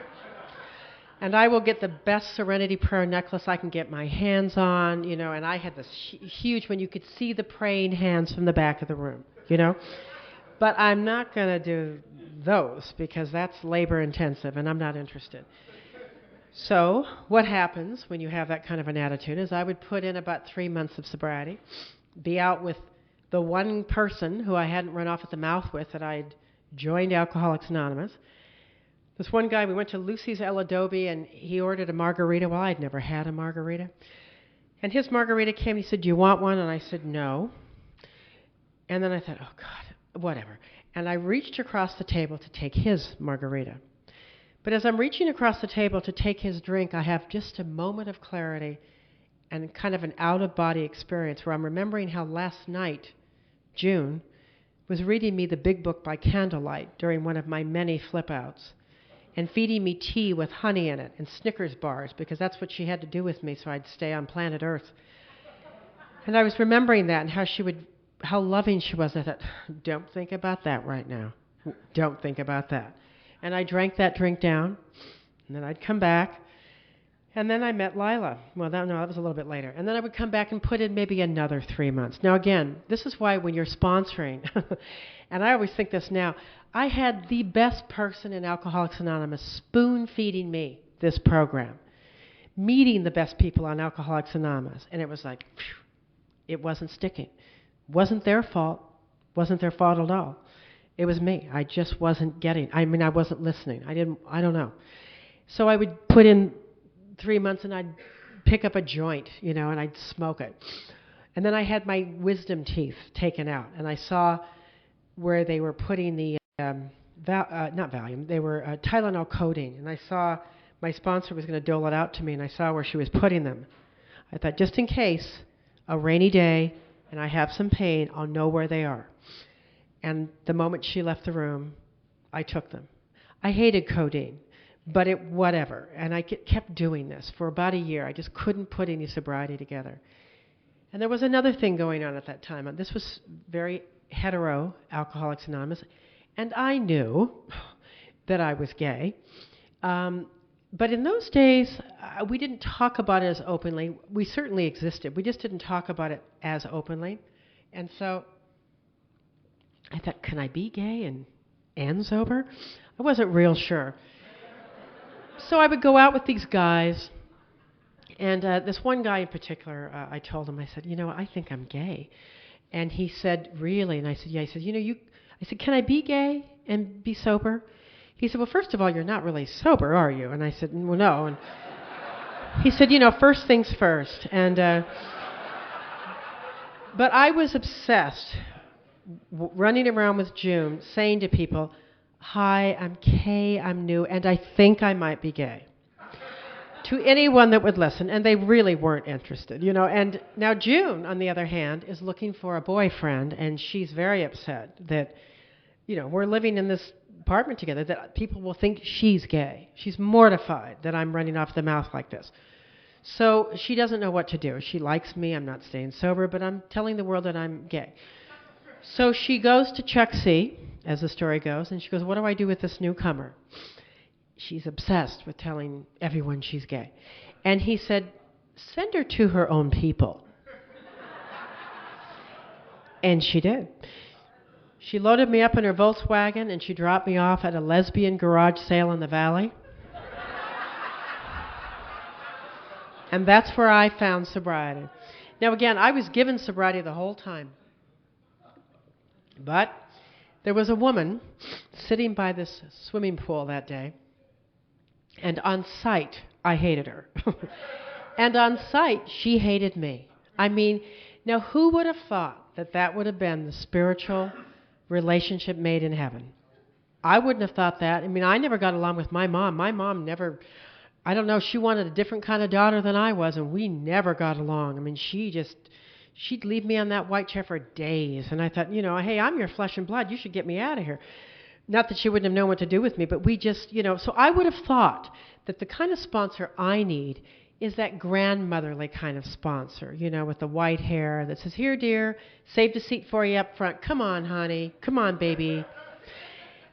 And I will get the best Serenity Prayer necklace I can get my hands on, and I had this huge one. You could see the praying hands from the back of the room, But I'm not going to do those because that's labor intensive and I'm not interested. So what happens when you have that kind of an attitude is I would put in about 3 months of sobriety, be out with the one person who I hadn't run off at the mouth with that I'd joined Alcoholics Anonymous. This one guy, we went to Lucy's El Adobe, and he ordered a margarita. Well, I'd never had a margarita. And his margarita came, he said, do you want one? And I said, no. And then I thought, oh, God, whatever. And I reached across the table to take his margarita. But as I'm reaching across the table to take his drink, I have just a moment of clarity and kind of an out-of-body experience where I'm remembering how last night, June, was reading me the Big Book by candlelight during one of my many flip-outs and feeding me tea with honey in it and Snickers bars because that's what she had to do with me so I'd stay on planet Earth. And I was remembering that and how loving she was. I thought, don't think about that right now. Don't think about that. And I drank that drink down, and then I'd come back, And then I met Lila. Well, that was a little bit later. And then I would come back and put in maybe another 3 months. Now, again, this is why when you're sponsoring, and I always think this now, I had the best person in Alcoholics Anonymous spoon-feeding me this program, meeting the best people on Alcoholics Anonymous. And it was like, phew, it wasn't sticking. Wasn't their fault. Wasn't their fault at all. It was me. I just wasn't getting. I mean, I wasn't listening. I don't know. So I would put in 3 months and I'd pick up a joint, and I'd smoke it. And then I had my wisdom teeth taken out, and I saw where they were putting the, not Valium, they were Tylenol coating, and I saw my sponsor was going to dole it out to me, and I saw where she was putting them. I thought, just in case, a rainy day, and I have some pain, I'll know where they are. And the moment she left the room, I took them. I hated codeine. But whatever. And I kept doing this for about a year. I just couldn't put any sobriety together. And there was another thing going on at that time. This was very hetero, Alcoholics Anonymous. And I knew that I was gay. But in those days, we didn't talk about it as openly. We certainly existed. We just didn't talk about it as openly. And so I thought, can I be gay and sober? I wasn't real sure. So I would go out with these guys, and this one guy in particular, I told him, I said, I think I'm gay. And he said, really? And I said, yeah. He said, I said, can I be gay and be sober? He said, well, first of all, you're not really sober, are you? And I said, well, no. And he said, first things first. And but I was obsessed, running around with June, saying to people, hi, I'm Kay, I'm new, and I think I might be gay. To anyone that would listen, and they really weren't interested, And now June, on the other hand, is looking for a boyfriend, and she's very upset that, we're living in this apartment together, that people will think she's gay. She's mortified that I'm running off the mouth like this. So she doesn't know what to do. She likes me, I'm not staying sober, but I'm telling the world that I'm gay. So she goes to Chuck C., as the story goes, and she goes, what do I do with this newcomer? She's obsessed with telling everyone she's gay. And he said, send her to her own people. And she did. She loaded me up in her Volkswagen, and she dropped me off at a lesbian garage sale in the valley. And that's where I found sobriety. Now, again, I was given sobriety the whole time. But there was a woman sitting by this swimming pool that day, and on sight, I hated her. And on sight, she hated me. I mean, now who would have thought that that would have been the spiritual relationship made in heaven? I wouldn't have thought that. I mean, I never got along with my mom. My mom never, I don't know, she wanted a different kind of daughter than I was, and we never got along. I mean, she'd leave me on that white chair for days. And I thought, hey, I'm your flesh and blood. You should get me out of here. Not that she wouldn't have known what to do with me, but we just, so I would have thought that the kind of sponsor I need is that grandmotherly kind of sponsor, with the white hair that says, here, dear, saved a seat for you up front. Come on, honey. Come on, baby.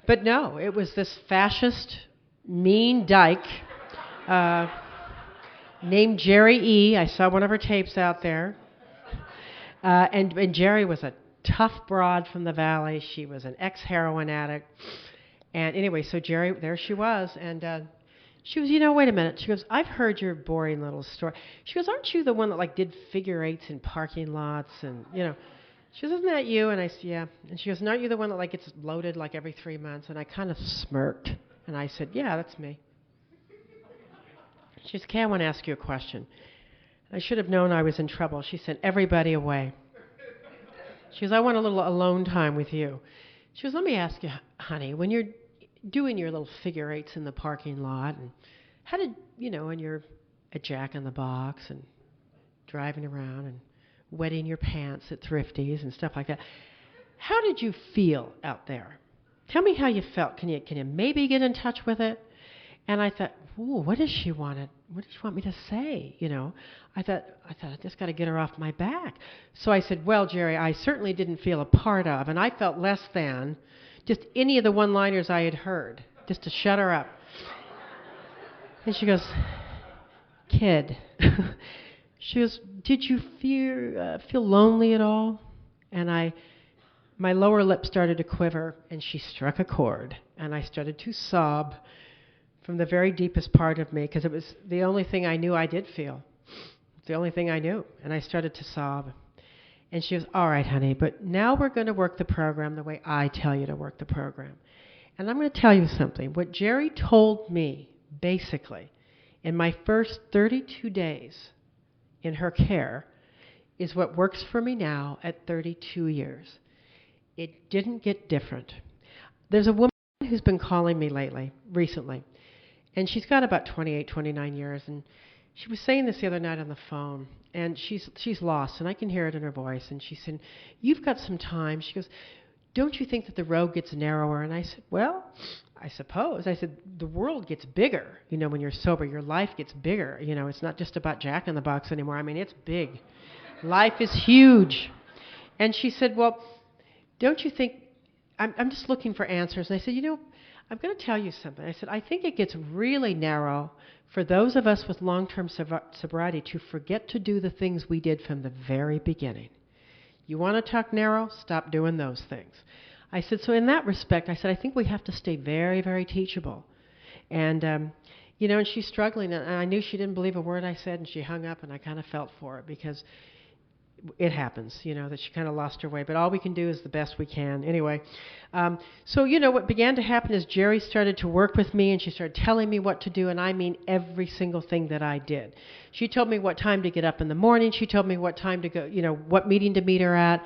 But no, it was this fascist, mean dyke named Jerry E. I saw one of her tapes out there. And Jerry was a tough broad from the valley. She was an ex-heroin addict. And anyway, so Jerry, there she was. And she was, wait a minute. She goes, I've heard your boring little story. She goes, aren't you the one that, did figure eights in parking lots? And, she goes, isn't that you? And I said, yeah. And she goes, and aren't you the one that, gets loaded, every 3 months? And I kind of smirked. And I said, yeah, that's me. She said, Kay, I want to ask you a question. I should have known I was in trouble. She sent everybody away. She goes, I want a little alone time with you. She goes, let me ask you, honey, when you're doing your little figure eights in the parking lot, and how did, and you're at Jack in the Box and driving around and wetting your pants at Thrifty's and stuff like that, how did you feel out there? Tell me how you felt. Can you maybe get in touch with it? And I thought, ooh, what does she want me to say? I thought I just got to get her off my back. So I said, well, Jerry, I certainly didn't feel a part of, and I felt less than just any of the one-liners I had heard, just to shut her up. And she goes, kid. She goes, did you feel lonely at all? And my lower lip started to quiver, and she struck a chord, and I started to sob from the very deepest part of me, because it was the only thing I knew I did feel. It's the only thing I knew, and I started to sob. And she goes, all right, honey, but now we're going to work the program the way I tell you to work the program. And I'm going to tell you something. What Jerry told me, basically, in my first 32 days in her care, is what works for me now at 32 years. It didn't get different. There's a woman who's been calling me recently, and she's got about 28, 29 years, and she was saying this the other night on the phone, and she's lost, and I can hear it in her voice, and she said, you've got some time. She goes, don't you think that the road gets narrower? And I said, well, I suppose. I said, the world gets bigger. When you're sober, your life gets bigger. It's not just about Jack in the Box anymore. I mean, it's big. Life is huge. And she said, well, don't you think, I'm just looking for answers. And I said, I'm going to tell you something. I said, I think it gets really narrow for those of us with long-term sobriety to forget to do the things we did from the very beginning. You want to talk narrow? Stop doing those things. I said, so in that respect, I said, I think we have to stay very, very teachable. And, and she's struggling, and I knew she didn't believe a word I said, and she hung up, and I kind of felt for it, because it happens, that she kind of lost her way. But all we can do is the best we can. Anyway, so, what began to happen is Jerry started to work with me, and she started telling me what to do, and I mean every single thing that I did. She told me what time to get up in the morning. She told me what time to go, what meeting to meet her at,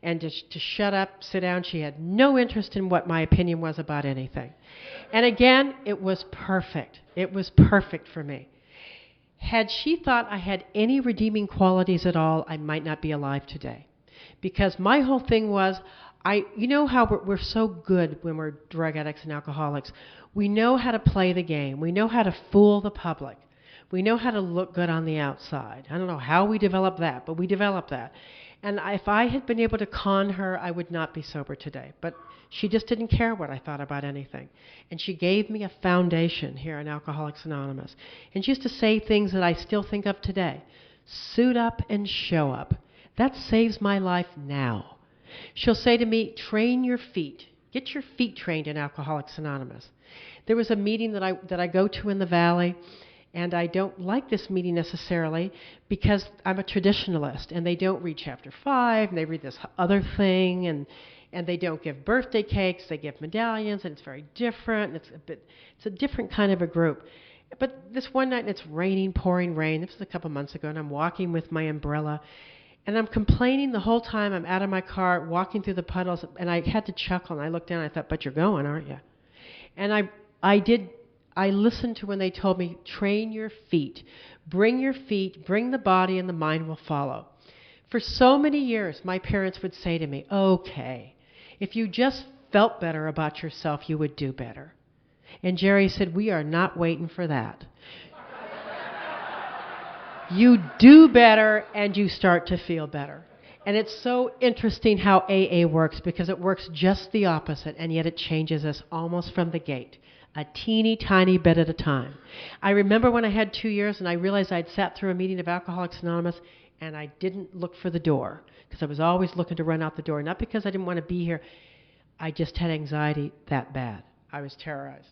and to shut up, sit down. She had no interest in what my opinion was about anything. And again, it was perfect. It was perfect for me. Had she thought I had any redeeming qualities at all, I might not be alive today. Because my whole thing was, you know how we're so good when we're drug addicts and alcoholics. We know how to play the game. We know how to fool the public. We know how to look good on the outside. I don't know how we developed that, but we developed that. And if I had been able to con her, I would not be sober today. But she just didn't care what I thought about anything. And she gave me a foundation here in Alcoholics Anonymous. And she used to say things that I still think of today. Suit up and show up. That saves my life now. She'll say to me, train your feet. Get your feet trained in Alcoholics Anonymous. There was a meeting that I go to in the Valley, and I don't like this meeting necessarily because I'm a traditionalist, and they don't read Chapter 5, and they read this other thing, and they don't give birthday cakes, they give medallions, and it's very different, and it's a different kind of a group. But this one night, and it's raining, pouring rain. This was a couple months ago, and I'm walking with my umbrella, and I'm complaining the whole time. I'm out of my car, walking through the puddles, and I had to chuckle, and I looked down, and I thought, but you're going, aren't you? And I listened to when they told me, train your feet, bring the body, and the mind will follow. For so many years, my parents would say to me, okay, if you just felt better about yourself, you would do better. And Jerry said, we are not waiting for that. You do better, and you start to feel better. And it's so interesting how AA works, because it works just the opposite, and yet it changes us almost from the gate. A teeny tiny bit at a time. I remember when I had 2 years and I realized I'd sat through a meeting of Alcoholics Anonymous and I didn't look for the door because I was always looking to run out the door. Not because I didn't want to be here. I just had anxiety that bad. I was terrorized.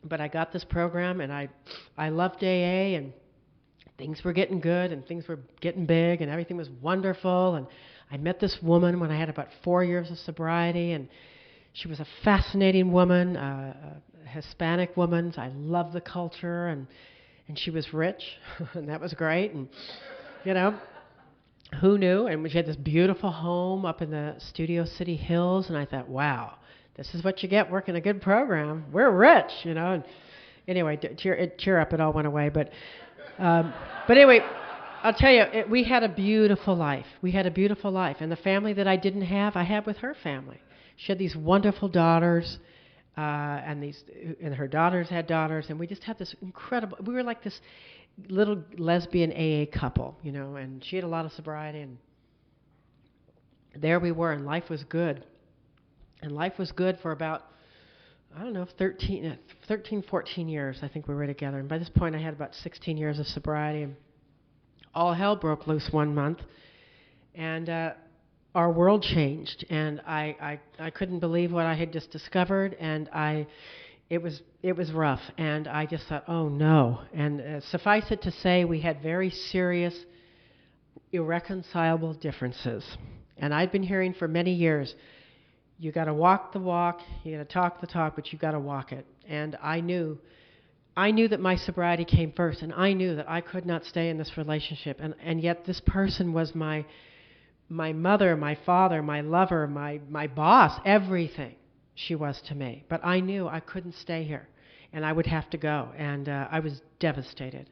But I got this program and I loved AA, and things were getting good and things were getting big and everything was wonderful. And I met this woman when I had about 4 years of sobriety, and she was a fascinating woman, a Hispanic woman. I loved the culture, and she was rich, and that was great. And, who knew? And she had this beautiful home up in the Studio City Hills, and I thought, wow, this is what you get working a good program. We're rich, And anyway, cheer up, it all went away. But anyway, I'll tell you, we had a beautiful life. We had a beautiful life, and the family that I didn't have, I had with her family. She had these wonderful daughters, and her daughters had daughters, and we just had this incredible. We were like this little lesbian AA couple, And she had a lot of sobriety, and there we were, and life was good. And life was good for about I don't know, 14 years, I think we were together. And by this point, I had about 16 years of sobriety. And all hell broke loose one month. And our world changed. And I couldn't believe what I had just discovered. And it was rough. And I just thought, oh, no. And suffice it to say, we had very serious, irreconcilable differences. And I'd been hearing for many years, you got to walk the walk, you got to talk the talk, but you got to walk it. And I knew that my sobriety came first, and I knew that I could not stay in this relationship. And yet this person was my mother, my father, my lover, my boss, everything she was to me. But I knew I couldn't stay here, and I would have to go. And I was devastated.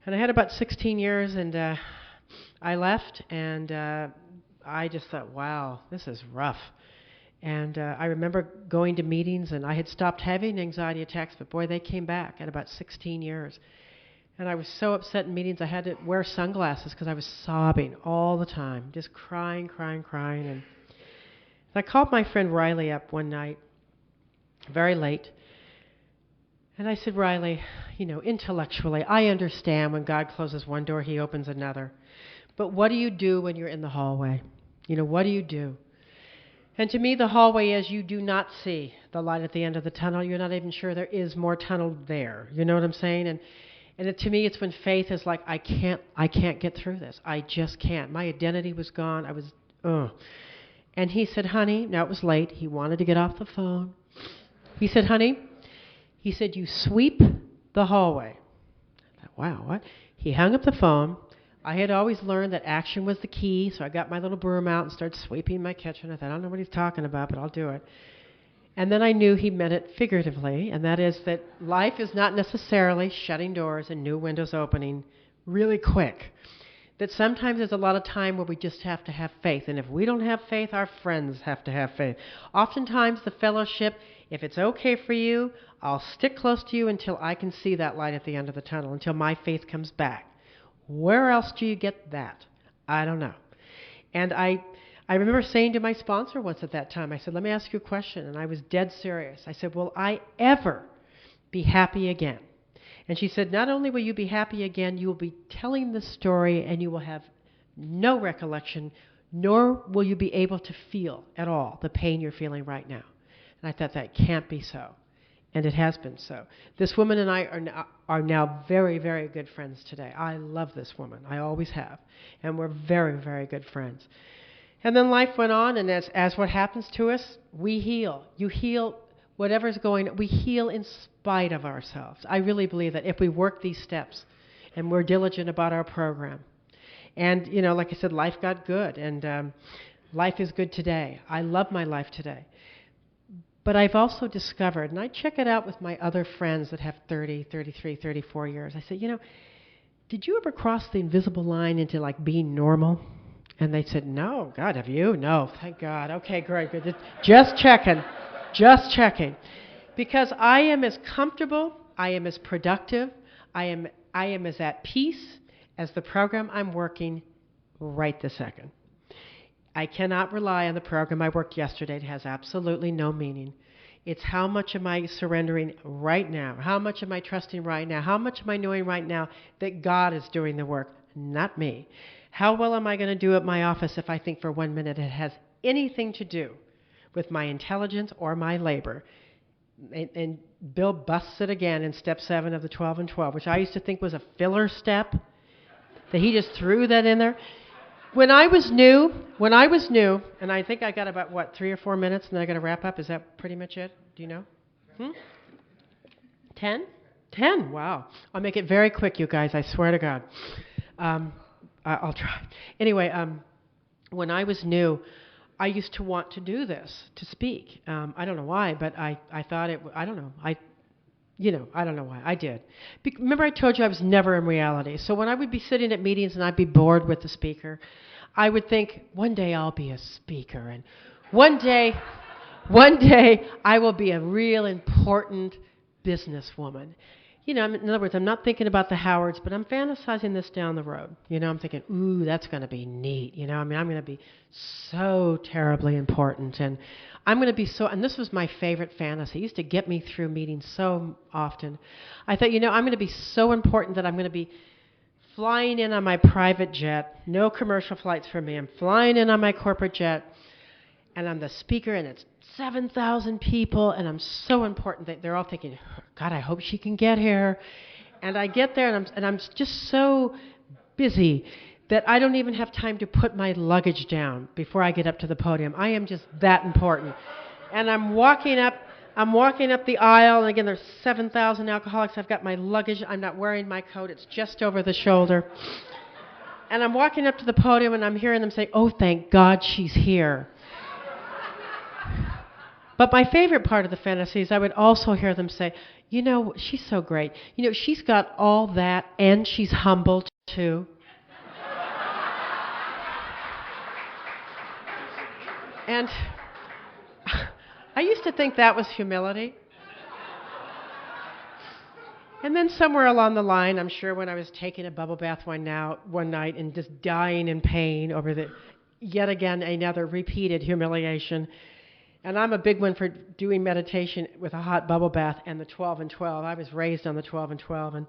And I had about 16 years, and I left, and I just thought, wow, this is rough. And I remember going to meetings, and I had stopped having anxiety attacks, but boy, they came back at about 16 years. And I was so upset in meetings, I had to wear sunglasses because I was sobbing all the time, just crying. And I called my friend Riley up one night, very late, and I said, Riley, intellectually, I understand when God closes one door, he opens another. But what do you do when you're in the hallway? What do you do? And to me, the hallway is you do not see the light at the end of the tunnel. You're not even sure there is more tunnel there. You know what I'm saying? And to me, it's when faith is like, I can't get through this. I just can't. My identity was gone. I was, And he said, honey, now it was late. He wanted to get off the phone. He said, honey, you sweep the hallway. I thought, wow, what? He hung up the phone. I had always learned that action was the key, so I got my little broom out and started sweeping my kitchen. I thought, I don't know what he's talking about, but I'll do it. And then I knew he meant it figuratively, and that is that life is not necessarily shutting doors and new windows opening really quick. That sometimes there's a lot of time where we just have to have faith, and if we don't have faith, our friends have to have faith. Oftentimes the fellowship, if it's okay for you, I'll stick close to you until I can see that light at the end of the tunnel, until my faith comes back. Where else do you get that? I don't know. And I remember saying to my sponsor once at that time, I said, let me ask you a question. And I was dead serious. I said, will I ever be happy again? And she said, not only will you be happy again, you will be telling the story and you will have no recollection, nor will you be able to feel at all the pain you're feeling right now. And I thought that can't be so. And it has been so. This woman and I are now very, very good friends today. I love this woman. I always have. And we're very, very good friends. And then life went on, and as what happens to us, we heal. You heal whatever's going on. We heal in spite of ourselves. I really believe that if we work these steps and we're diligent about our program. And, like I said, life got good, and life is good today. I love my life today. But I've also discovered, and I check it out with my other friends that have 30, 33, 34 years. I said, did you ever cross the invisible line into being normal? And they said, no. God, have you? No, thank God. Okay, great. Good. Just checking. Because I am as comfortable, I am as productive, I am as at peace as the program I'm working right this second. I cannot rely on the program I worked yesterday. It has absolutely no meaning. It's how much am I surrendering right now? How much am I trusting right now? How much am I knowing right now that God is doing the work, not me? How well am I going to do at my office if I think for 1 minute it has anything to do with my intelligence or my labor? And Bill busts it again in step 7 of the 12 and 12, which I used to think was a filler step, that he just threw that in there. When I was new, and I think I got about, 3 or 4 minutes, and then I got to wrap up. Is that pretty much it? Do you know? 10? 10, wow. I'll make it very quick, you guys, I swear to God. I'll try. Anyway, when I was new, I used to want to do this, to speak. I don't know why, but I thought I don't know. I don't know why. I did. Remember I told you I was never in reality. So when I would be sitting at meetings and I'd be bored with the speaker, I would think, one day I'll be a speaker. And one day I will be a real important businesswoman. In other words, I'm not thinking about the Howards, but I'm fantasizing this down the road. I'm thinking, ooh, that's going to be neat. I'm going to be so terribly important. And I'm going to be so, and this was my favorite fantasy. It used to get me through meetings so often. I thought, I'm going to be so important that I'm going to be flying in on my private jet. No commercial flights for me. I'm flying in on my corporate jet, and I'm the speaker, and it's 7,000 people, and I'm so important that they're all thinking, God, I hope she can get here. And I get there, and I'm just so busy that I don't even have time to put my luggage down before I get up to the podium. I am just that important. And I'm walking up the aisle, and again, there's 7,000 alcoholics. I've got my luggage. I'm not wearing my coat. It's just over the shoulder. And I'm walking up to the podium, and I'm hearing them say, oh, thank God she's here. But my favorite part of the fantasy is I would also hear them say, she's so great. She's got all that, and she's humble, too. And I used to think that was humility. And then somewhere along the line, I'm sure when I was taking a bubble bath one night and just dying in pain over yet again another repeated humiliation. And I'm a big one for doing meditation with a hot bubble bath and the 12 and 12. I was raised on the 12 and 12, and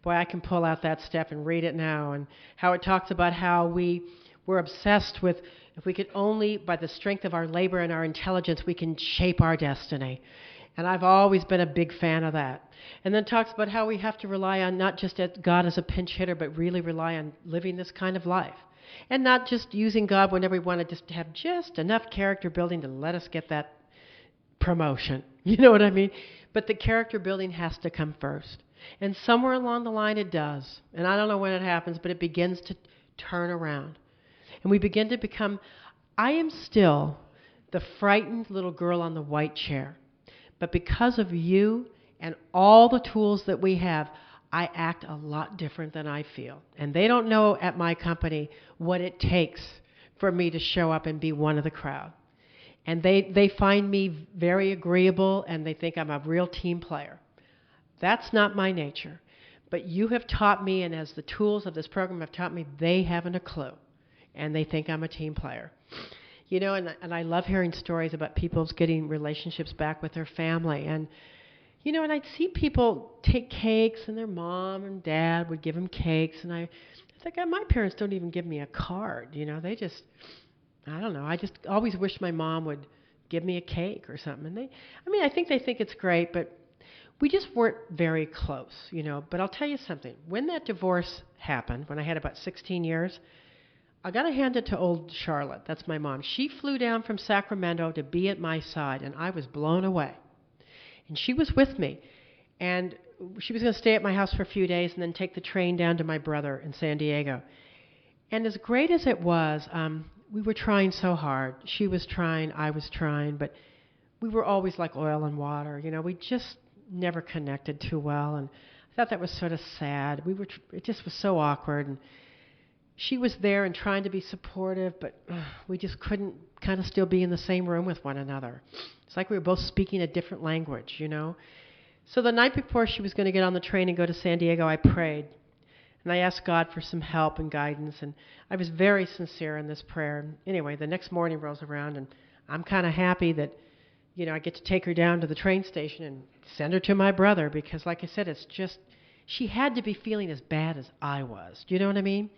boy, I can pull out that step and read it now, and how it talks about how we're obsessed with, if we could only, by the strength of our labor and our intelligence, we can shape our destiny. And I've always been a big fan of that. And then it talks about how we have to rely on not just God as a pinch hitter, but really rely on living this kind of life. And not just using God whenever we want to just have just enough character building to let us get that promotion. You know what I mean? But the character building has to come first. And somewhere along the line it does. And I don't know when it happens, but it begins to turn around. And we begin to become, I am still the frightened little girl on the white chair. But because of you and all the tools that we have, I act a lot different than I feel. And they don't know at my company what it takes for me to show up and be one of the crowd. And they find me very agreeable, and they think I'm a real team player. That's not my nature. But you have taught me, and as the tools of this program have taught me, they haven't a clue. And they think I'm a team player. And I love hearing stories about people's getting relationships back with their family. And and I'd see people take cakes, and their mom and dad would give them cakes, and I think, my parents don't even give me a card. They just, I don't know. I just always wish my mom would give me a cake or something. And I think they think it's great, but we just weren't very close, But I'll tell you something. When that divorce happened, when I had about 16 years, I got to hand it to old Charlotte. That's my mom. She flew down from Sacramento to be at my side, and I was blown away. And she was with me. And she was going to stay at my house for a few days and then take the train down to my brother in San Diego. And as great as it was, we were trying so hard. She was trying, I was trying, but we were always like oil and water. We just never connected too well. And I thought that was sort of sad. It just was so awkward. And she was there and trying to be supportive, but we just couldn't kind of still be in the same room with one another. It's like we were both speaking a different language, So the night before she was going to get on the train and go to San Diego, I prayed. And I asked God for some help and guidance, and I was very sincere in this prayer. Anyway, the next morning rolls around, and I'm kind of happy that, I get to take her down to the train station and send her to my brother, because like I said, it's just, she had to be feeling as bad as I was. Do you know what I mean?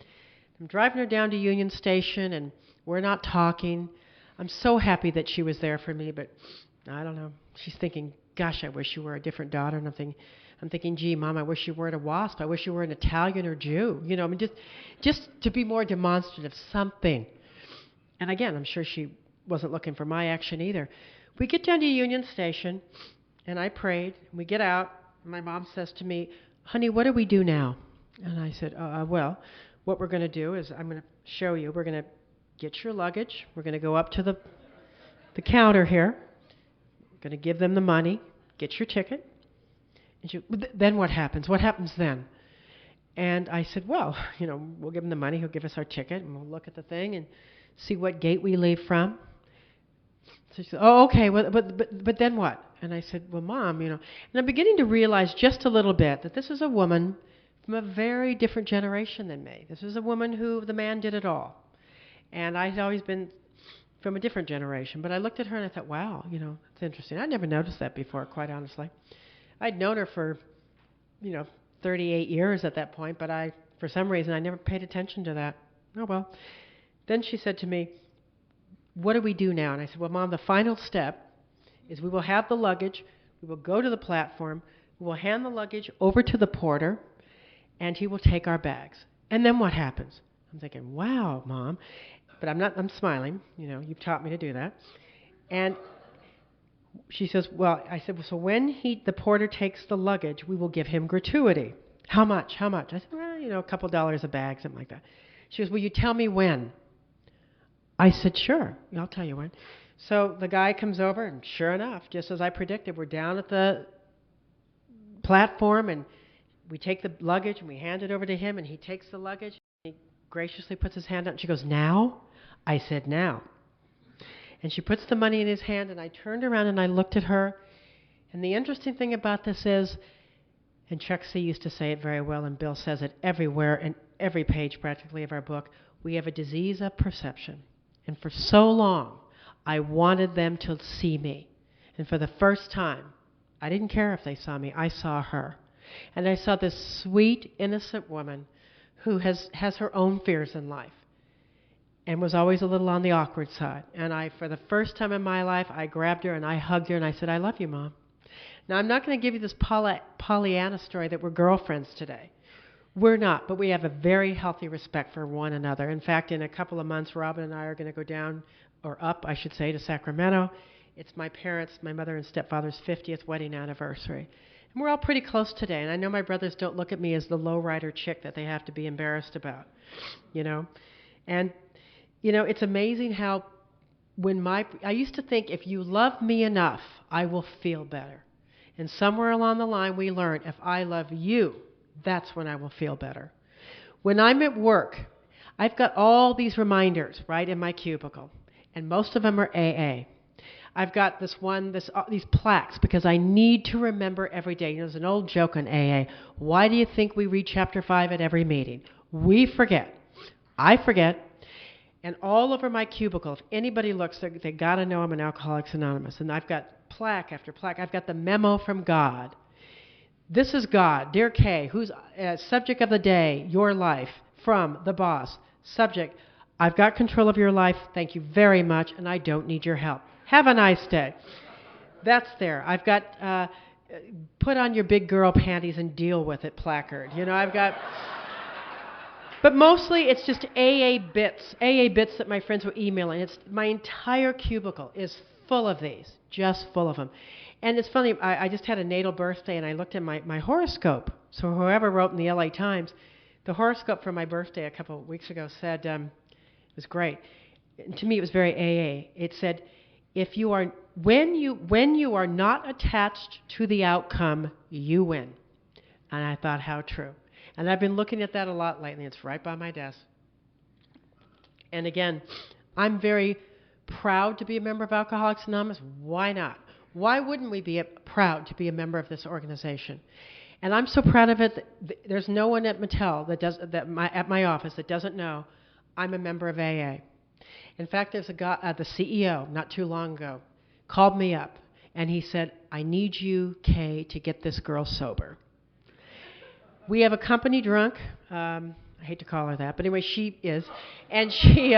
I'm driving her down to Union Station, and we're not talking. I'm so happy that she was there for me, but I don't know. She's thinking, gosh, I wish you were a different daughter. And I'm thinking, gee, Mom, I wish you weren't a WASP. I wish you were an Italian or Jew. Just to be more demonstrative, something. And again, I'm sure she wasn't looking for my action either. We get down to Union Station, and I prayed. And we get out. And my mom says to me, honey, what do we do now? And I said, well, what we're going to do is I'm going to show you. We're going to get your luggage. We're going to go up to the counter here. We're going to give them the money. Get your ticket. And then what happens? What happens then? And I said, well, we'll give him the money. He'll give us our ticket, and we'll look at the thing and see what gate we leave from. So So she said, oh, okay, well, but then what? And I said, well, Mom, and I'm beginning to realize just a little bit that this is a woman from a very different generation than me. This is a woman who the man did it all. And I'd always been from a different generation. But I looked at her and I thought, wow, it's interesting. I'd never noticed that before, quite honestly. I'd known her for, 38 years at that point, but for some reason, I never paid attention to that. Oh, well. Then she said to me, what do we do now? And I said, well, Mom, the final step is we will have the luggage, we will go to the platform, we will hand the luggage over to the porter, and he will take our bags. And then what happens? I'm thinking, wow, Mom. But I'm smiling. You've taught me to do that. And she says, well, I said, well, so when the porter takes the luggage, we will give him gratuity. How much? I said, well, a couple dollars a bag, something like that. She goes, will you tell me when? I said, sure, I'll tell you when. So the guy comes over, and sure enough, just as I predicted, we're down at the platform, and we take the luggage, and we hand it over to him, and he takes the luggage, and he graciously puts his hand out, and she goes, now? I said, now. And she puts the money in his hand, and I turned around, and I looked at her, and the interesting thing about this is, and Chuck C. used to say it very well, and Bill says it everywhere, in every page practically of our book, we have a disease of perception. And for so long, I wanted them to see me. And for the first time, I didn't care if they saw me. I saw her. And I saw this sweet, innocent woman who has her own fears in life and was always a little on the awkward side. And for the first time in my life, I grabbed her and I hugged her and I said, I love you, Mom. Now, I'm not going to give you this Pollyanna story that we're girlfriends today. We're not, but we have a very healthy respect for one another. In fact, in a couple of months, Robin and I are going to go down, or up, I should say, to Sacramento. It's my mother and stepfather's 50th wedding anniversary. And we're all pretty close today. And I know my brothers don't look at me as the lowrider chick that they have to be embarrassed about, And, it's amazing how I used to think if you love me enough, I will feel better. And somewhere along the line, we learned if I love you, that's when I will feel better. When I'm at work, I've got all these reminders right in my cubicle, and most of them are AA. I've got these plaques because I need to remember every day. There's an old joke on AA. Why do you think we read Chapter 5 at every meeting? We forget. I forget. And all over my cubicle, if anybody looks, they got to know I'm an Alcoholics Anonymous. And I've got plaque after plaque. I've got the memo from God. This is God. Dear Kay, who's subject of the day, your life, from the boss. Subject, I've got control of your life. Thank you very much, and I don't need your help. Have a nice day. That's there. I've got put on your big girl panties and deal with it placard. I've got... But mostly it's just AA bits that my friends were emailing. My entire cubicle is full of these, just full of them. And it's funny, I just had a natal birthday, and I looked at my horoscope. So whoever wrote in the LA Times, the horoscope for my birthday a couple of weeks ago said, it was great. And to me, it was very AA. It said, when you are not attached to the outcome, you win. And I thought, how true. And I've been looking at that a lot lately. It's right by my desk. And again, I'm very proud to be a member of Alcoholics Anonymous. Why not? Why wouldn't we be proud to be a member of this organization? And I'm so proud of it that there's no one at Mattel at my office that doesn't know I'm a member of AA. In fact, there's a guy, the CEO, not too long ago, called me up, and he said, I need you, Kay, to get this girl sober. We have a company drunk. I hate to call her that, but anyway, she is. And she...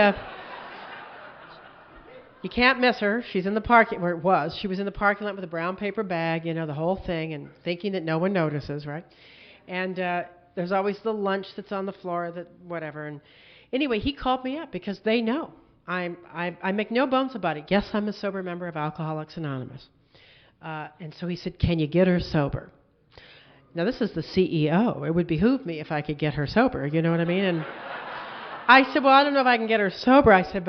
You can't miss her. She's in the parking, where it was. She was in the parking lot with a brown paper bag, the whole thing, and thinking that no one notices, right? And there's always the lunch that's on the floor, whatever. And anyway, he called me up because they know. I make no bones about it. Yes, I'm a sober member of Alcoholics Anonymous. And so he said, can you get her sober? Now, this is the CEO. It would behoove me if I could get her sober, you know what I mean? And I said, well, I don't know if I can get her sober. I said,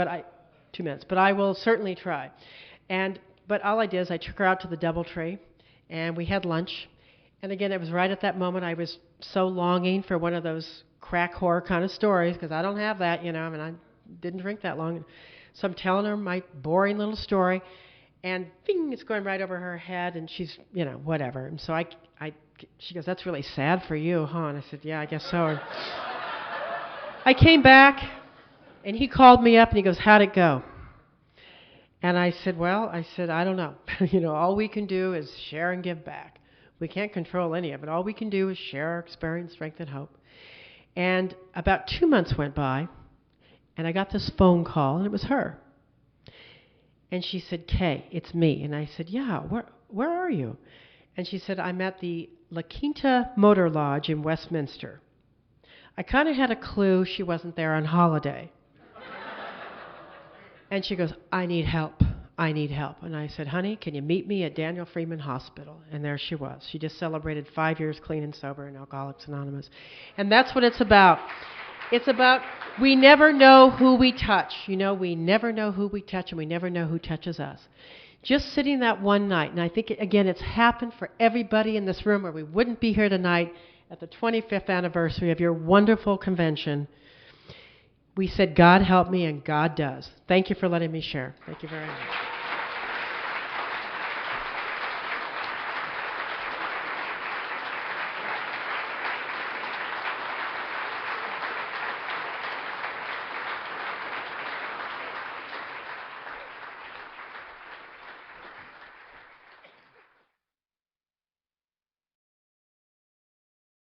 2 minutes, but I will certainly try. But all I did is I took her out to the DoubleTree, and we had lunch. And again, it was right at that moment I was so longing for one of those crack whore kind of stories, because I don't have that, I didn't drink that long. So I'm telling her my boring little story. and bing, it's going right over her head, and she's, whatever. And so she goes, "That's really sad for you, huh?" And I said, "Yeah, I guess so." And I came back, and he called me up, and he goes, "How'd it go?" And I said, "Well," "I don't know. All we can do is share and give back. We can't control any of it. All we can do is share our experience, strength, and hope." And about 2 months went by, and I got this phone call, and it was her. And she said, "Kay, it's me." And I said, "Yeah, where are you?" And she said, "I'm at the La Quinta Motor Lodge in Westminster." I kind of had a clue she wasn't there on holiday. And she goes, "I need help. I need help." And I said, "Honey, can you meet me at Daniel Freeman Hospital?" And there she was. She just celebrated 5 years clean and sober in Alcoholics Anonymous. And that's what it's about. It's about, we never know who we touch. We never know who we touch, and we never know who touches us. Just sitting that one night, and I think, again, it's happened for everybody in this room, or we wouldn't be here tonight at the 25th anniversary of your wonderful convention. We said, "God help me," and God does. Thank you for letting me share. Thank you very much.